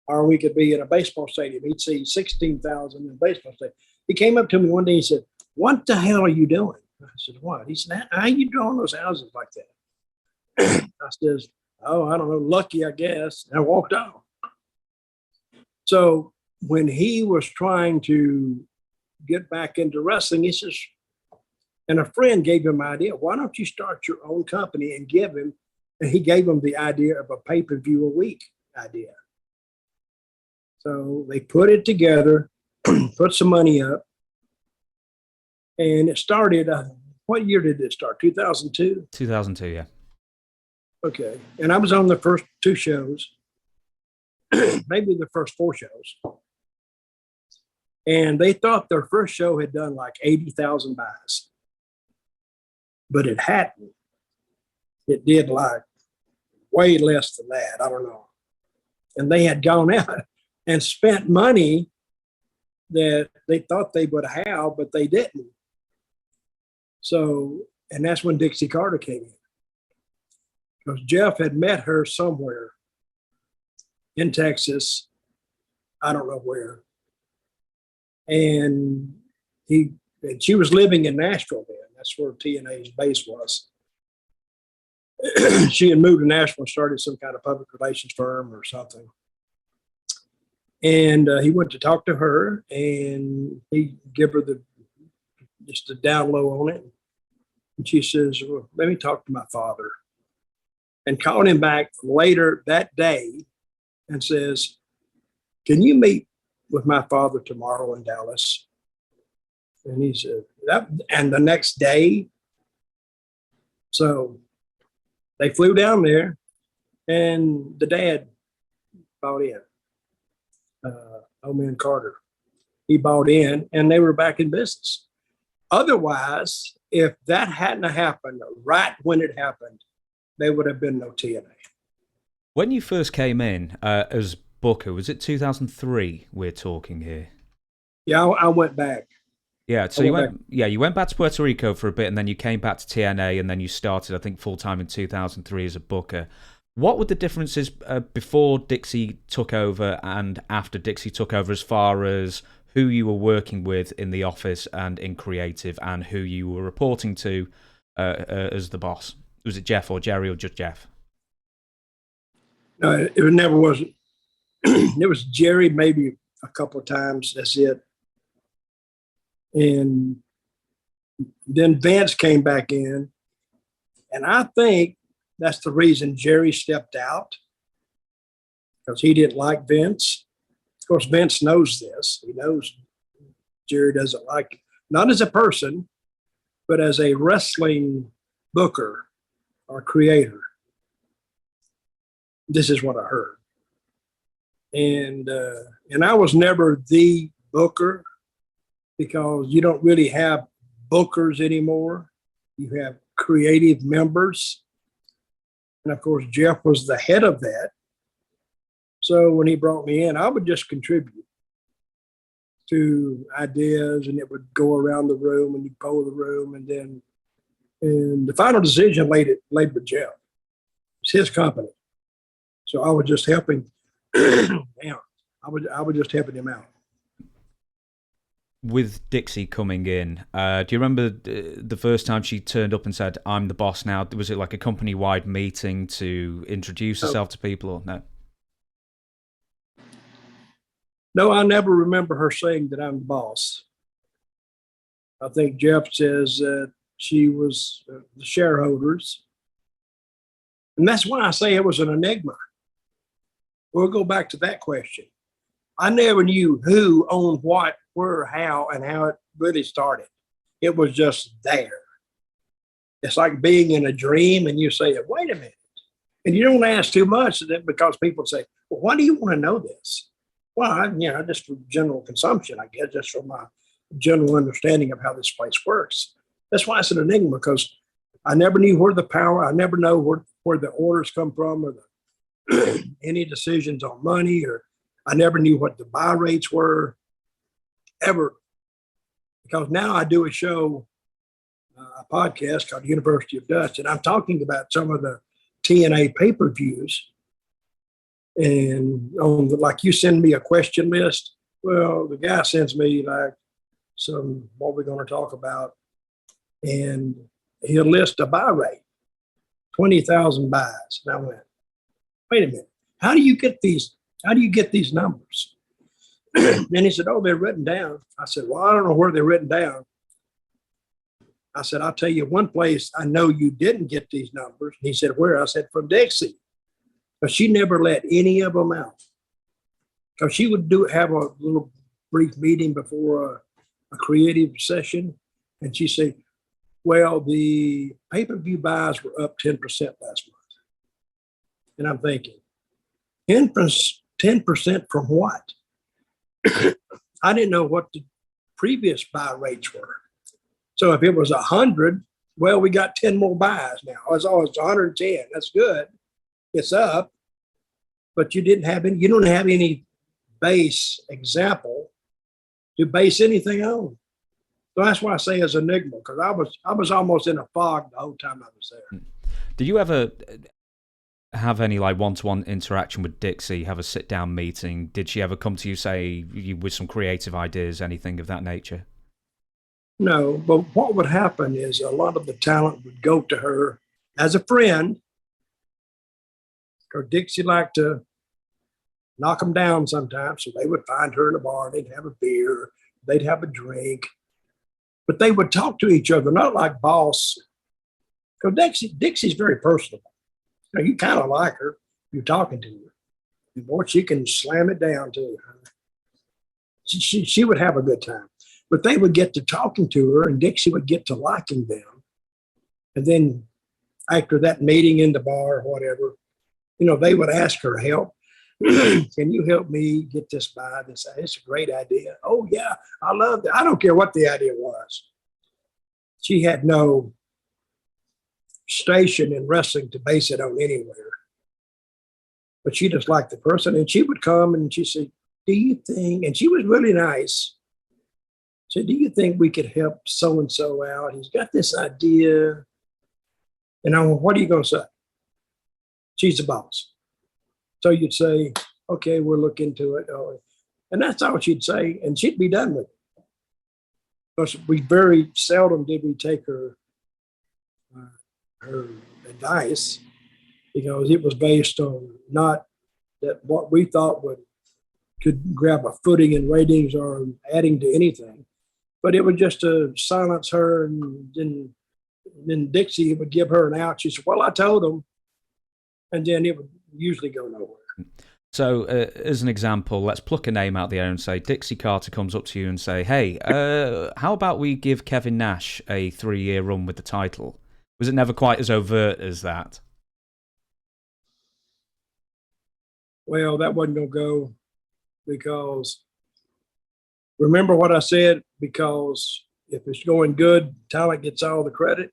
Or we could be in a baseball stadium. He'd see 16,000 in a baseball stadium. He came up to me one day and he said, "What the hell are you doing?" I said, "What?" He said, "How are you drawing those houses like that?" I said, "Oh, I don't know, lucky, I guess." And I walked off. So when he was trying to get back into wrestling, he says, and a friend gave him an idea, "Why don't you start your own company and give him," and he gave him the idea of a pay-per-view a week idea. So they put it together, put some money up, and it started, what year did it start? 2002? 2002, yeah. Okay. And I was on the first 2 shows, maybe the first 4 shows. And they thought their first show had done like 80,000 buys. But it hadn't. It did like way less than that. I don't know. And they had gone out and spent money that they thought they would have, but they didn't. So, and that's when Dixie Carter came in. Because Jeff had met her somewhere in Texas, I don't know where. And she was living in Nashville then. That's where TNA's base was. She had moved to Nashville and started some kind of public relations firm or something. And he went to talk to her, and he gave her just a down low on it. And she says, well, let me talk to my father. And called him back later that day and says, can you meet with my father tomorrow in Dallas? And he said, and the next day, so they flew down there, and the dad bought in, Owen Carter. He bought in, and they were back in business. Otherwise, if that hadn't happened right when it happened, there would have been no TNA. When you first came in as Booker, was it 2003 we're talking here? Yeah, I went back. Yeah, so you went back to Puerto Rico for a bit, and then you came back to TNA, and then you started, I think, full-time in 2003 as a booker. What were the differences before Dixie took over and after Dixie took over, as far as who you were working with in the office and in creative, and who you were reporting to as the boss? Was it Jeff or Jerry or just Jeff? No, it never was. It was Jerry maybe a couple of times. That's it. And then Vince came back in. And I think that's the reason Jerry stepped out, because he didn't like Vince. Of course, Vince knows this. He knows Jerry doesn't like him. Not as a person, but as a wrestling booker or creator. This is what I heard. And I was never the booker, because you don't really have bookers anymore. You have creative members. And of course, Jeff was the head of that. So when he brought me in, I would just contribute to ideas, and it would go around the room, and you'd poll the room, and the final decision laid with Jeff. It's his company. So I was just helping out. I was just helping him out. With Dixie coming in, do you remember the first time she turned up and said, I'm the boss now? Was it like a company-wide meeting to introduce herself to people, or no? No, I never remember her saying that I'm the boss. I think Jeff says that she was the shareholders. And that's why I say it was an enigma. We'll go back to that question. I never knew who owned what, where, how, and how it really started. It was just there. It's like being in a dream, and you say, wait a minute. And you don't ask too much, because people say, well, why do you want to know this? Well, just for general consumption, I guess, just for my general understanding of how this place works. That's why it's an enigma, because I never knew where the power, I never know where the orders come from, or any decisions on money, or I never knew what the buy rates were, ever. Because now I do a show, a podcast called University of Dutch, and I'm talking about some of the TNA pay-per-views. And like you send me a question list, well, the guy sends me like what we're going to talk about, and he'll list a buy rate, 20,000 buys. And I went, wait a minute, how do you get these numbers? And he said, oh, they're written down. I said, well, I don't know where they're written down. I said, I'll tell you one place I know you didn't get these numbers. And he said, where? I said, from Dixie. But she never let any of them out. Because she would have a little brief meeting before a creative session. And she said, well, the pay-per-view buys were up 10% last month. And I'm thinking, 10% from what? I didn't know what the previous buy rates were. So if it was 100, well, we got 10 more buys now. It's 110. That's good. It's up. But you don't have any base example to base anything on. So that's why I say it's an enigma, because I was almost in a fog the whole time I was there. Did you ever have any like one-to-one interaction with Dixie, have a sit-down meeting? Did she ever come to you, say, with some creative ideas, anything of that nature? No, but what would happen is a lot of the talent would go to her as a friend, because Dixie liked to knock them down sometimes. So they would find her in a bar. They'd have a beer. They'd have a drink. But they would talk to each other, not like boss. Because Dixie's very personable. You kind of like her. You're talking to her. And boy, she can slam it down to you. She would have a good time. But they would get to talking to her, and Dixie would get to liking them. And then after that meeting in the bar or whatever, they would ask her help. Can you help me get this by? They say, it's a great idea. Oh, yeah, I love that. I don't care what the idea was. She had no station in wrestling to base it on anywhere. But she just liked the person. And she would come and she said, do you think, and she was really nice. Said, do you think we could help so-and-so out? He's got this idea. And I went, what are you going to say? She's the boss. So you'd say, okay, we'll look into it. And that's all she'd say. And she'd be done with it. Because we very seldom did we take her advice, because it was based on not that what we thought could grab a footing in ratings or adding to anything, but it was just to silence her. And then Dixie would give her an out. She said, well, I told them. And then it would usually go nowhere. So, as an example, let's pluck a name out the air and say Dixie Carter comes up to you and say, hey, how about we give Kevin Nash a 3-year run with the title? Was it never quite as overt as that? Well, that wasn't going to go, because remember what I said, because if it's going good, talent gets all the credit.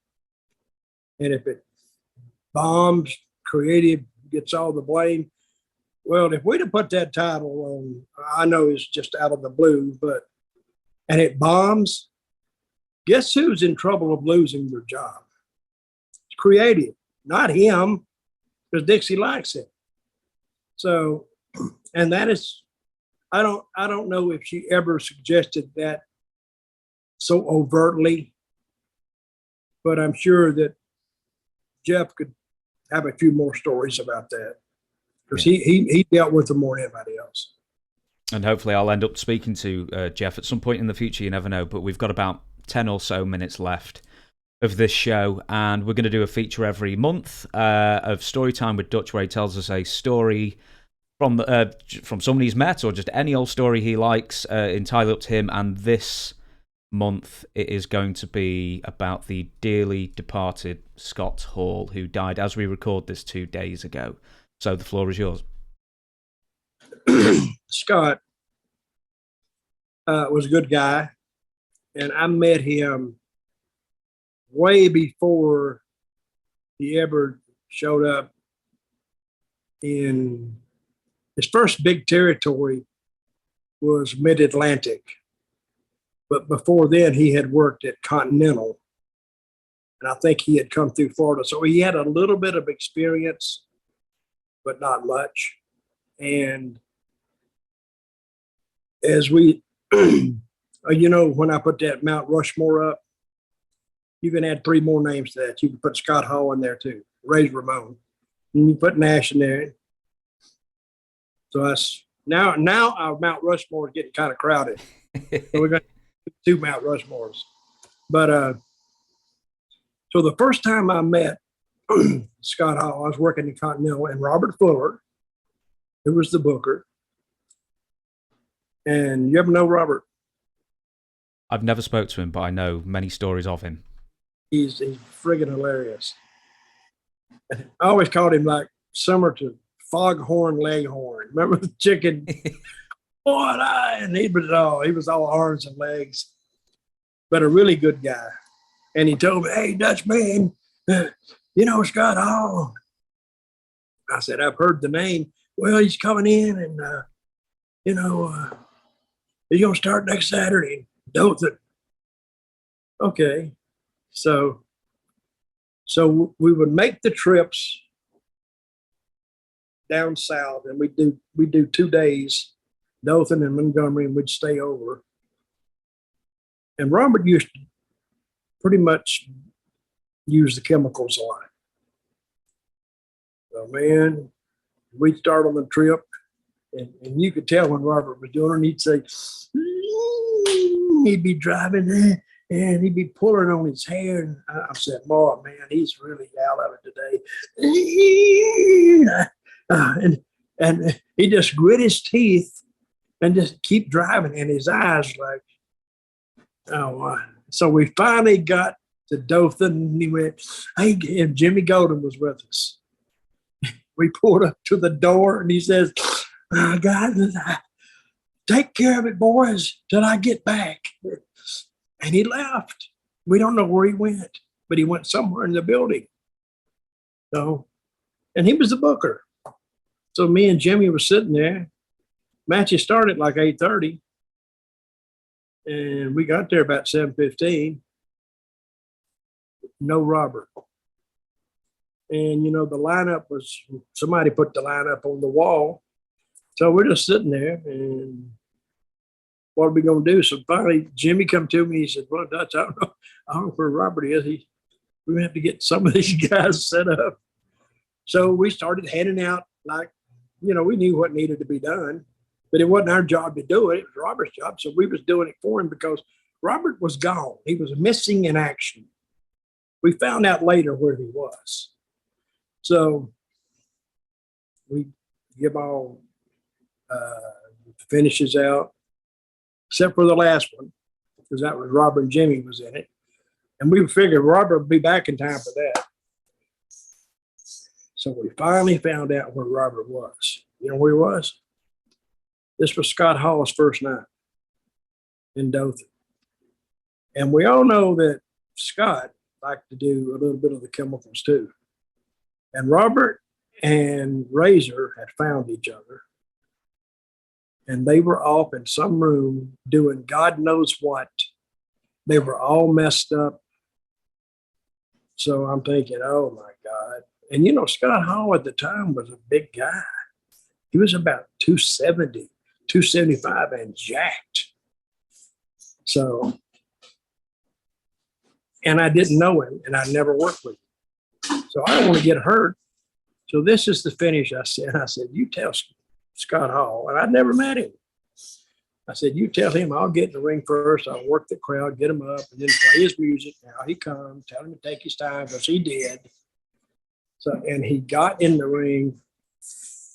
And if it bombs, creative gets all the blame. Well, if we'd have put that title on, I know it's just out of the blue, and it bombs, guess who's in trouble of losing their job? It's creative, not him, because Dixie likes it. So, and that is, I don't know if she ever suggested that so overtly, but I'm sure that Jeff could have a few more stories about that, because he dealt with them more than anybody else. And hopefully I'll end up speaking to Jeff at some point in the future. You never know, but we've got about 10 or so minutes left of this show, and we're going to do a feature every month of Storytime with Dutch, where he tells us a story from someone he's met, or just any old story he likes, entirely up to him. And this month it is going to be about the dearly departed Scott Hall, who died as we record this 2 days ago. So the floor is yours. Scott was a good guy, and I met him way before he ever showed up in his first big territory was Mid-Atlantic. But before then, he had worked at Continental, and I think he had come through Florida. So he had a little bit of experience, but not much. And as we, when I put that Mount Rushmore up, you can add 3 more names to that. You can put Scott Hall in there too, Ray Ramon, and you put Nash in there. So that's now our Mount Rushmore is getting kind of crowded. So we're going to do 2 Mount Rushmores. But so the first time I met Scott Hall, I was working in Continental, and Robert Fuller, who was the booker. And you ever know Robert? I've never spoke to him, but I know many stories of him. He's friggin' hilarious. I always called him like similar to Foghorn Leghorn. Remember the chicken? And he was all arms and legs, but a really good guy. And he told me, hey, Dutchman, Scott Hall. I said, I've heard the name. Well, he's coming in, and, he's going to start next Saturday. Dothan. Okay. So we would make the trips down south, and we do 2 days, Dothan and Montgomery, and we'd stay over. And Robert used to pretty much use the chemicals a lot. So man, we'd start on the trip, And you could tell when Robert was doing it, and he'd say, he'd be driving there and he'd be pulling on his hair. And I said, boy, man, he's really out of it today. And he just grit his teeth and just keep driving. And his eyes like, oh, so we finally got to Dothan, and he went, hey, and Jimmy Golden was with us. We pulled up to the door, and he says, oh, God, take care of it, boys, till I get back. And he left. We don't know where he went, but he went somewhere in the building. So, and he was the booker. So me and Jimmy were sitting there. Matches started like 8:30. And we got there about 7:15. No Robert. And, you know, the lineup was, somebody put the lineup on the wall. So we're just sitting there, and what are we going to do? So finally, Jimmy come to me. He said, well, Dutch, I don't know where Robert is. We're going to have to get some of these guys set up. So we started handing out, like, you know, we knew what needed to be done, but it wasn't our job to do it. It was Robert's job. So we was doing it for him because Robert was gone. He was missing in action. We found out later where he was. So we give all finishes out, except for the last one, because that was Robert and Jimmy was in it. And we figured Robert would be back in time for that. So we finally found out where Robert was. You know where he was? This was Scott Hall's first night in Dothan. And we all know that Scott liked to do a little bit of the chemicals too. And Robert and Razor had found each other. And they were off in some room doing God knows what. They were all messed up. So I'm thinking, oh my God. And you know, Scott Hall at the time was a big guy. He was about 270, 275 and jacked. So, and I didn't know him, and I never worked with him. So I don't want to get hurt. So this is the finish. I said, you tell Scott Hall, and I'd never met him. I said, you tell him I'll get in the ring first. I'll work the crowd, get him up, and then play his music. Now he comes, tell him to take his time, because he did. So, and he got in the ring.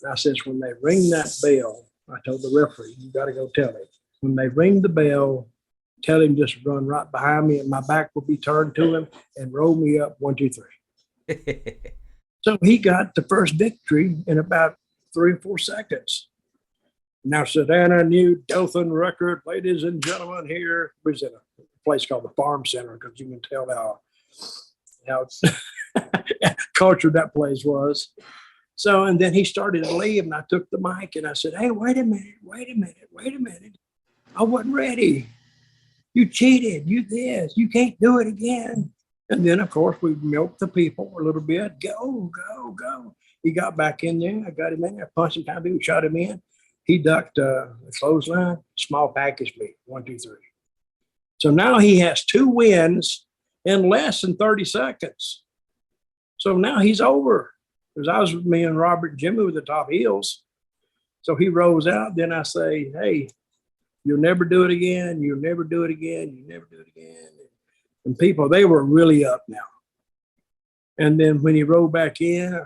I says, when they ring that bell, I told the referee, you got to go tell him. When they ring the bell, tell him just run right behind me, and my back will be turned to him, and roll me up 1, 2, 3. So he got the first victory in about 3 or 4 seconds. Now, Savannah New Dothan record, ladies and gentlemen, here was in a place called the Farm Center, because you can tell how cultured that place was. So, and then he started to leave, and I took the mic and I said, hey, wait a minute. I wasn't ready. You cheated. You this. You can't do it again. And then, of course, we milked the people a little bit. Go. He got back in there. I got him in there, punched him, time, shot him in. He ducked a clothesline, small package meat, 1, 2, 3. So now he has 2 wins in less than 30 seconds. So now he's over. Because I was with me and Robert and Jimmy with the top heels. So he rolls out. Then I say, hey, you'll never do it again. You'll never do it again. You never do it again. And people, they were really up now. And then when he rolled back in,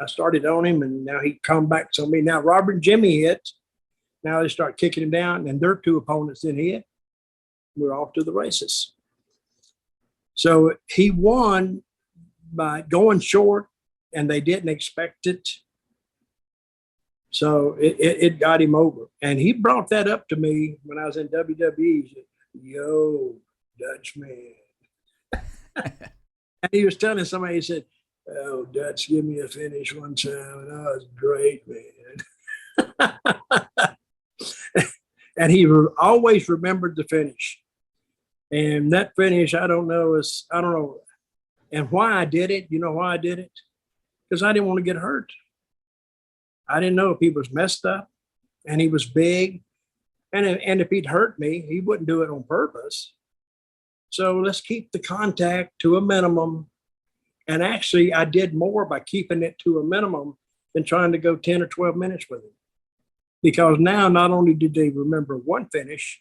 I started on him, and now he come back to me. Now Robert and Jimmy hit. Now they start kicking him down, and their 2 opponents didn't hit. We're off to the races. So he won by going short, and they didn't expect it. So it got him over. And he brought that up to me when I was in WWE. He said, yo, Dutchman. And he was telling somebody, he said, oh, Dutch, give me a finish one time. And I was great, man. And he always remembered the finish. And that finish, I don't know. And why I did it, you know why I did it? Because I didn't want to get hurt. I didn't know if he was messed up, and he was big. And if he'd hurt me, he wouldn't do it on purpose. So let's keep the contact to a minimum. And actually, I did more by keeping it to a minimum than trying to go 10 or 12 minutes with him. because now not only did they remember one finish,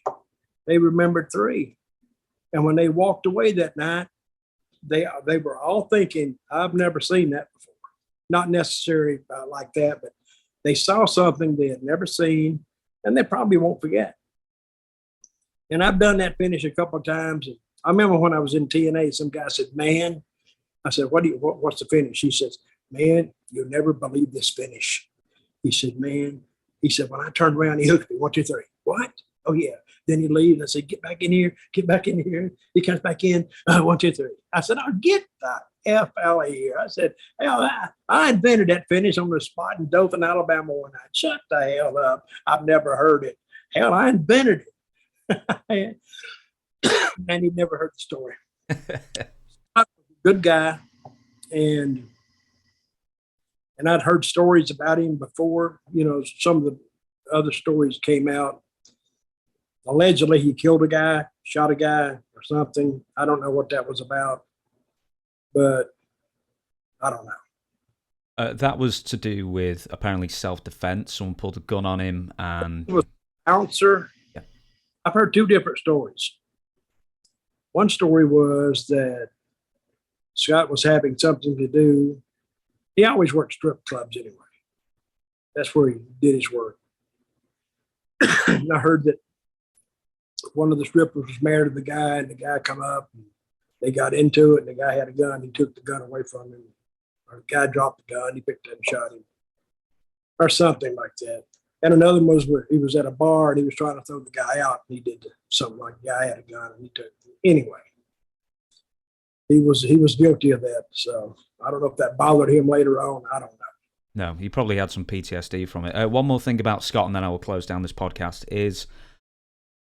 they remembered three. And when they walked away that night, they were all thinking, I've never seen that before. Not necessarily like that, but they saw something they had never seen, and they probably won't forget. And I've done that finish a couple of times. I remember when I was in TNA, some guy said, man, I said, what's the finish? He says, man, you'll never believe this finish. He said, man, when I turned around, he hooked me, 1, 2, 3. What? Oh, yeah. Then he leaves. I said, get back in here, get back in here. He comes back in, 1, 2, 3. I said, oh, get the F out of here. I said, hell, I invented that finish on the spot in Dothan, Alabama one night. Shut the hell up. I've never heard it. Hell, I invented it. And he never heard the story. Good guy. And I'd heard stories about him before. You know, some of the other stories came out. Allegedly, he killed a guy, shot a guy or something. I don't know what that was about, but I don't know. That was to do with apparently self-defense. Someone pulled a gun on him and... It was an ouncer. Yeah. I've heard two different stories. One story was that Scott was having something to do. He always worked strip clubs anyway. That's where he did his work. And I heard that one of the strippers was married to the guy, and the guy come up, and they got into it, and the guy had a gun. He took the gun away from him. Or the guy dropped the gun. He picked it up and shot him. Or something like that. And another one was where he was at a bar, and he was trying to throw the guy out, and he did something like the guy had a gun, and he took it. Anyway, he was guilty of that. So I don't know if that bothered him later on. I don't know. No, he probably had some PTSD from it. One more thing about Scott, and then I will close down this podcast, is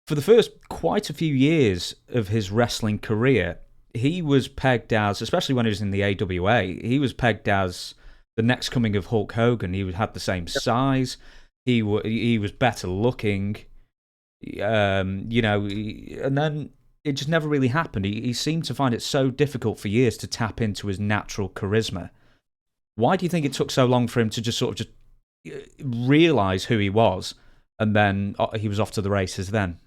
for the first quite a few years of his wrestling career, he was pegged as, especially when he was in the AWA, he was pegged as the next coming of Hulk Hogan. He had the same size. He was better looking, and then it just never really happened. He seemed to find it so difficult for years to tap into his natural charisma. Why do you think it took so long for him to just sort of just realize who he was, and then he was off to the races then?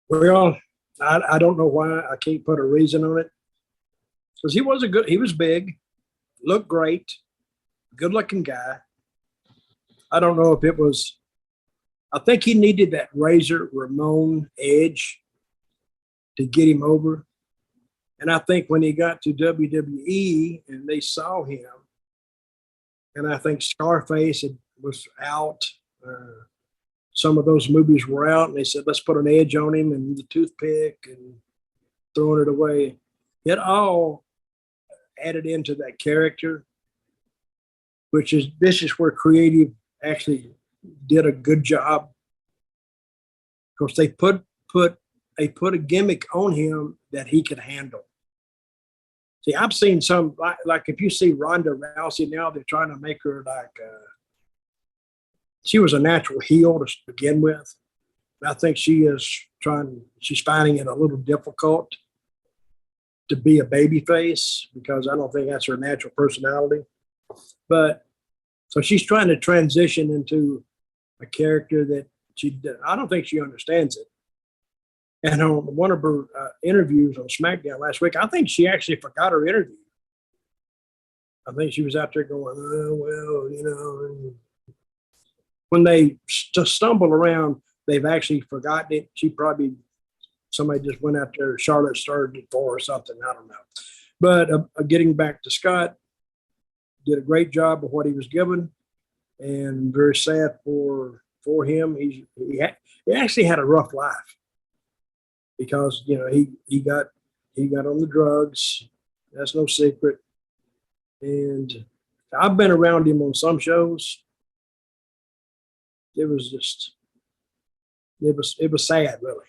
Well, I don't know why. I can't put a reason on it. Because he was big, looked great, good looking guy. I don't know if it was, I think he needed that Razor Ramon edge to get him over. And I think when he got to WWE and they saw him, and I think Scarface was out, some of those movies were out, and they said, let's put an edge on him and the toothpick and throwing it away. It all added into that character, this is where creative actually did a good job. Because they put a gimmick on him that he could handle. See, I've seen some, like if you see Ronda Rousey now, they're trying to make her like, she was a natural heel to begin with. I think she's finding it a little difficult to be a baby face because I don't think that's her natural personality. But so she's trying to transition into a character that I don't think she understands it. And on one of her interviews on SmackDown last week, I think she actually forgot her interview. I think she was out there going, oh, well, and when they just stumble around, they've actually forgotten it. Somebody just went out there, Charlotte started it for or something, I don't know. But getting back to Scott, did a great job of what he was given, and very sad for him. He actually had a rough life because he got on the drugs. That's no secret. And I've been around him on some shows. It was sad, really.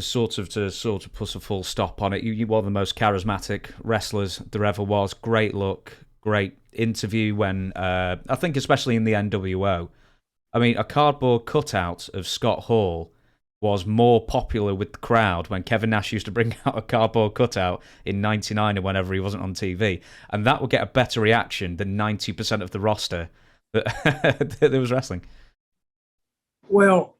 Sort of put a full stop on it. You were the most charismatic wrestlers there ever was. Great look, great interview when, I think especially in the NWO. I mean, a cardboard cutout of Scott Hall was more popular with the crowd when Kevin Nash used to bring out a cardboard cutout in '99 or whenever he wasn't on TV, and that would get a better reaction than 90% of the roster that there was wrestling. Well,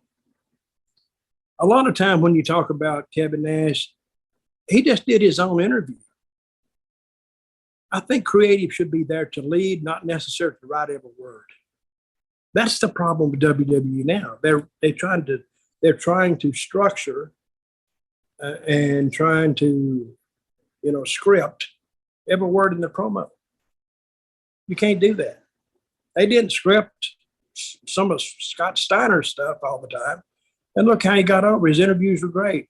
a lot of time when you talk about Kevin Nash, he just did his own interview. I think creative should be there to lead, not necessarily to write every word. That's the problem with WWE now. They're trying to structure and trying to, script every word in the promo. You can't do that. They didn't script some of Scott Steiner's stuff all the time. And look how he got over. His interviews were great.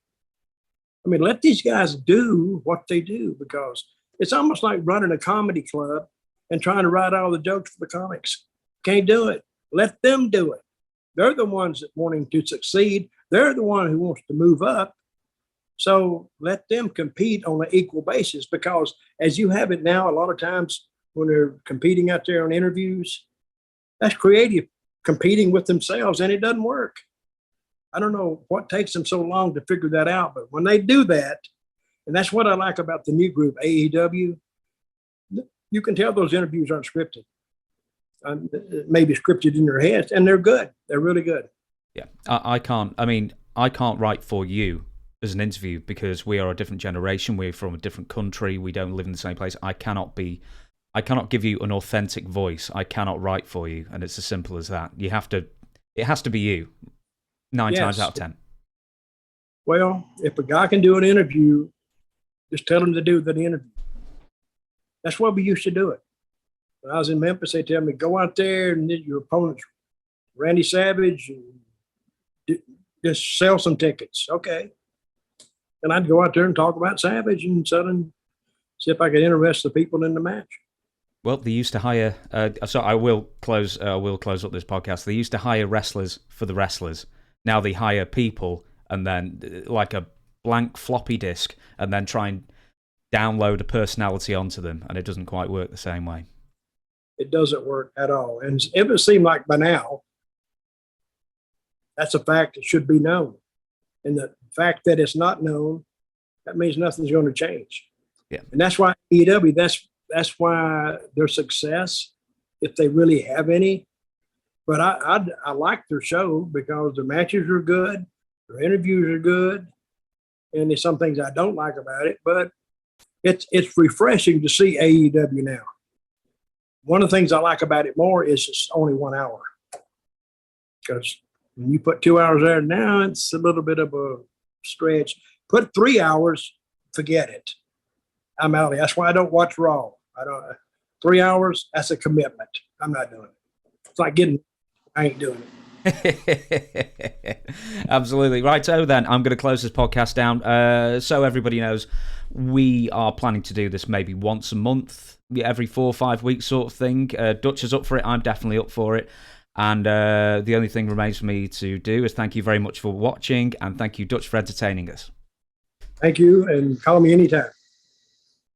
I mean, let these guys do what they do, because it's almost like running a comedy club and trying to write all the jokes for the comics. Can't do it. Let them do it. They're the ones that wanting to succeed. They're the one who wants to move up. So let them compete on an equal basis, because as you have it now, a lot of times when they're competing out there on interviews, that's creative competing with themselves, and it doesn't work. I don't know what takes them so long to figure that out, but when they do that, and that's what I like about the new group, AEW, you can tell those interviews aren't scripted. Maybe scripted in their heads, and they're good. They're really good. Yeah, I can't write for you as an interview because we are a different generation. We're from a different country. We don't live in the same place. I cannot give you an authentic voice. I cannot write for you, and it's as simple as that. It has to be you. 9 times out of 10. Well, if a guy can do an interview, just tell him to do the interview. That's what we used to do it. When I was in Memphis, they tell me, go out there and your opponent's Randy Savage and just sell some tickets. Okay. And I'd go out there and talk about Savage and suddenly see if I could interest the people in the match. Well, they used to hire. So I will close up this podcast. They used to hire wrestlers for the wrestlers. Now they hire people and then like a blank floppy disk and then try and download a personality onto them, and it doesn't quite work the same way. It doesn't work at all. And it would seem like by now, that's a fact that should be known. And the fact that it's not known, that means nothing's going to change. Yeah. And that's why AEW, that's why their success, if they really have any. But I like their show because the matches are good, their interviews are good, and there's some things I don't like about it. But it's refreshing to see AEW now. One of the things I like about it more is it's only 1 hour. Because when you put 2 hours there now, it's a little bit of a stretch. Put 3 hours, forget it. I'm out. That's why I don't watch Raw. 3 hours, that's a commitment. I'm not doing it. It's like I ain't doing it. Absolutely. Right, so then I'm going to close this podcast down. So everybody knows, we are planning to do this maybe once a month, every 4 or 5 weeks sort of thing. Dutch is up for it. I'm definitely up for it. And the only thing remains for me to do is thank you very much for watching, and thank you, Dutch, for entertaining us. Thank you, and call me anytime.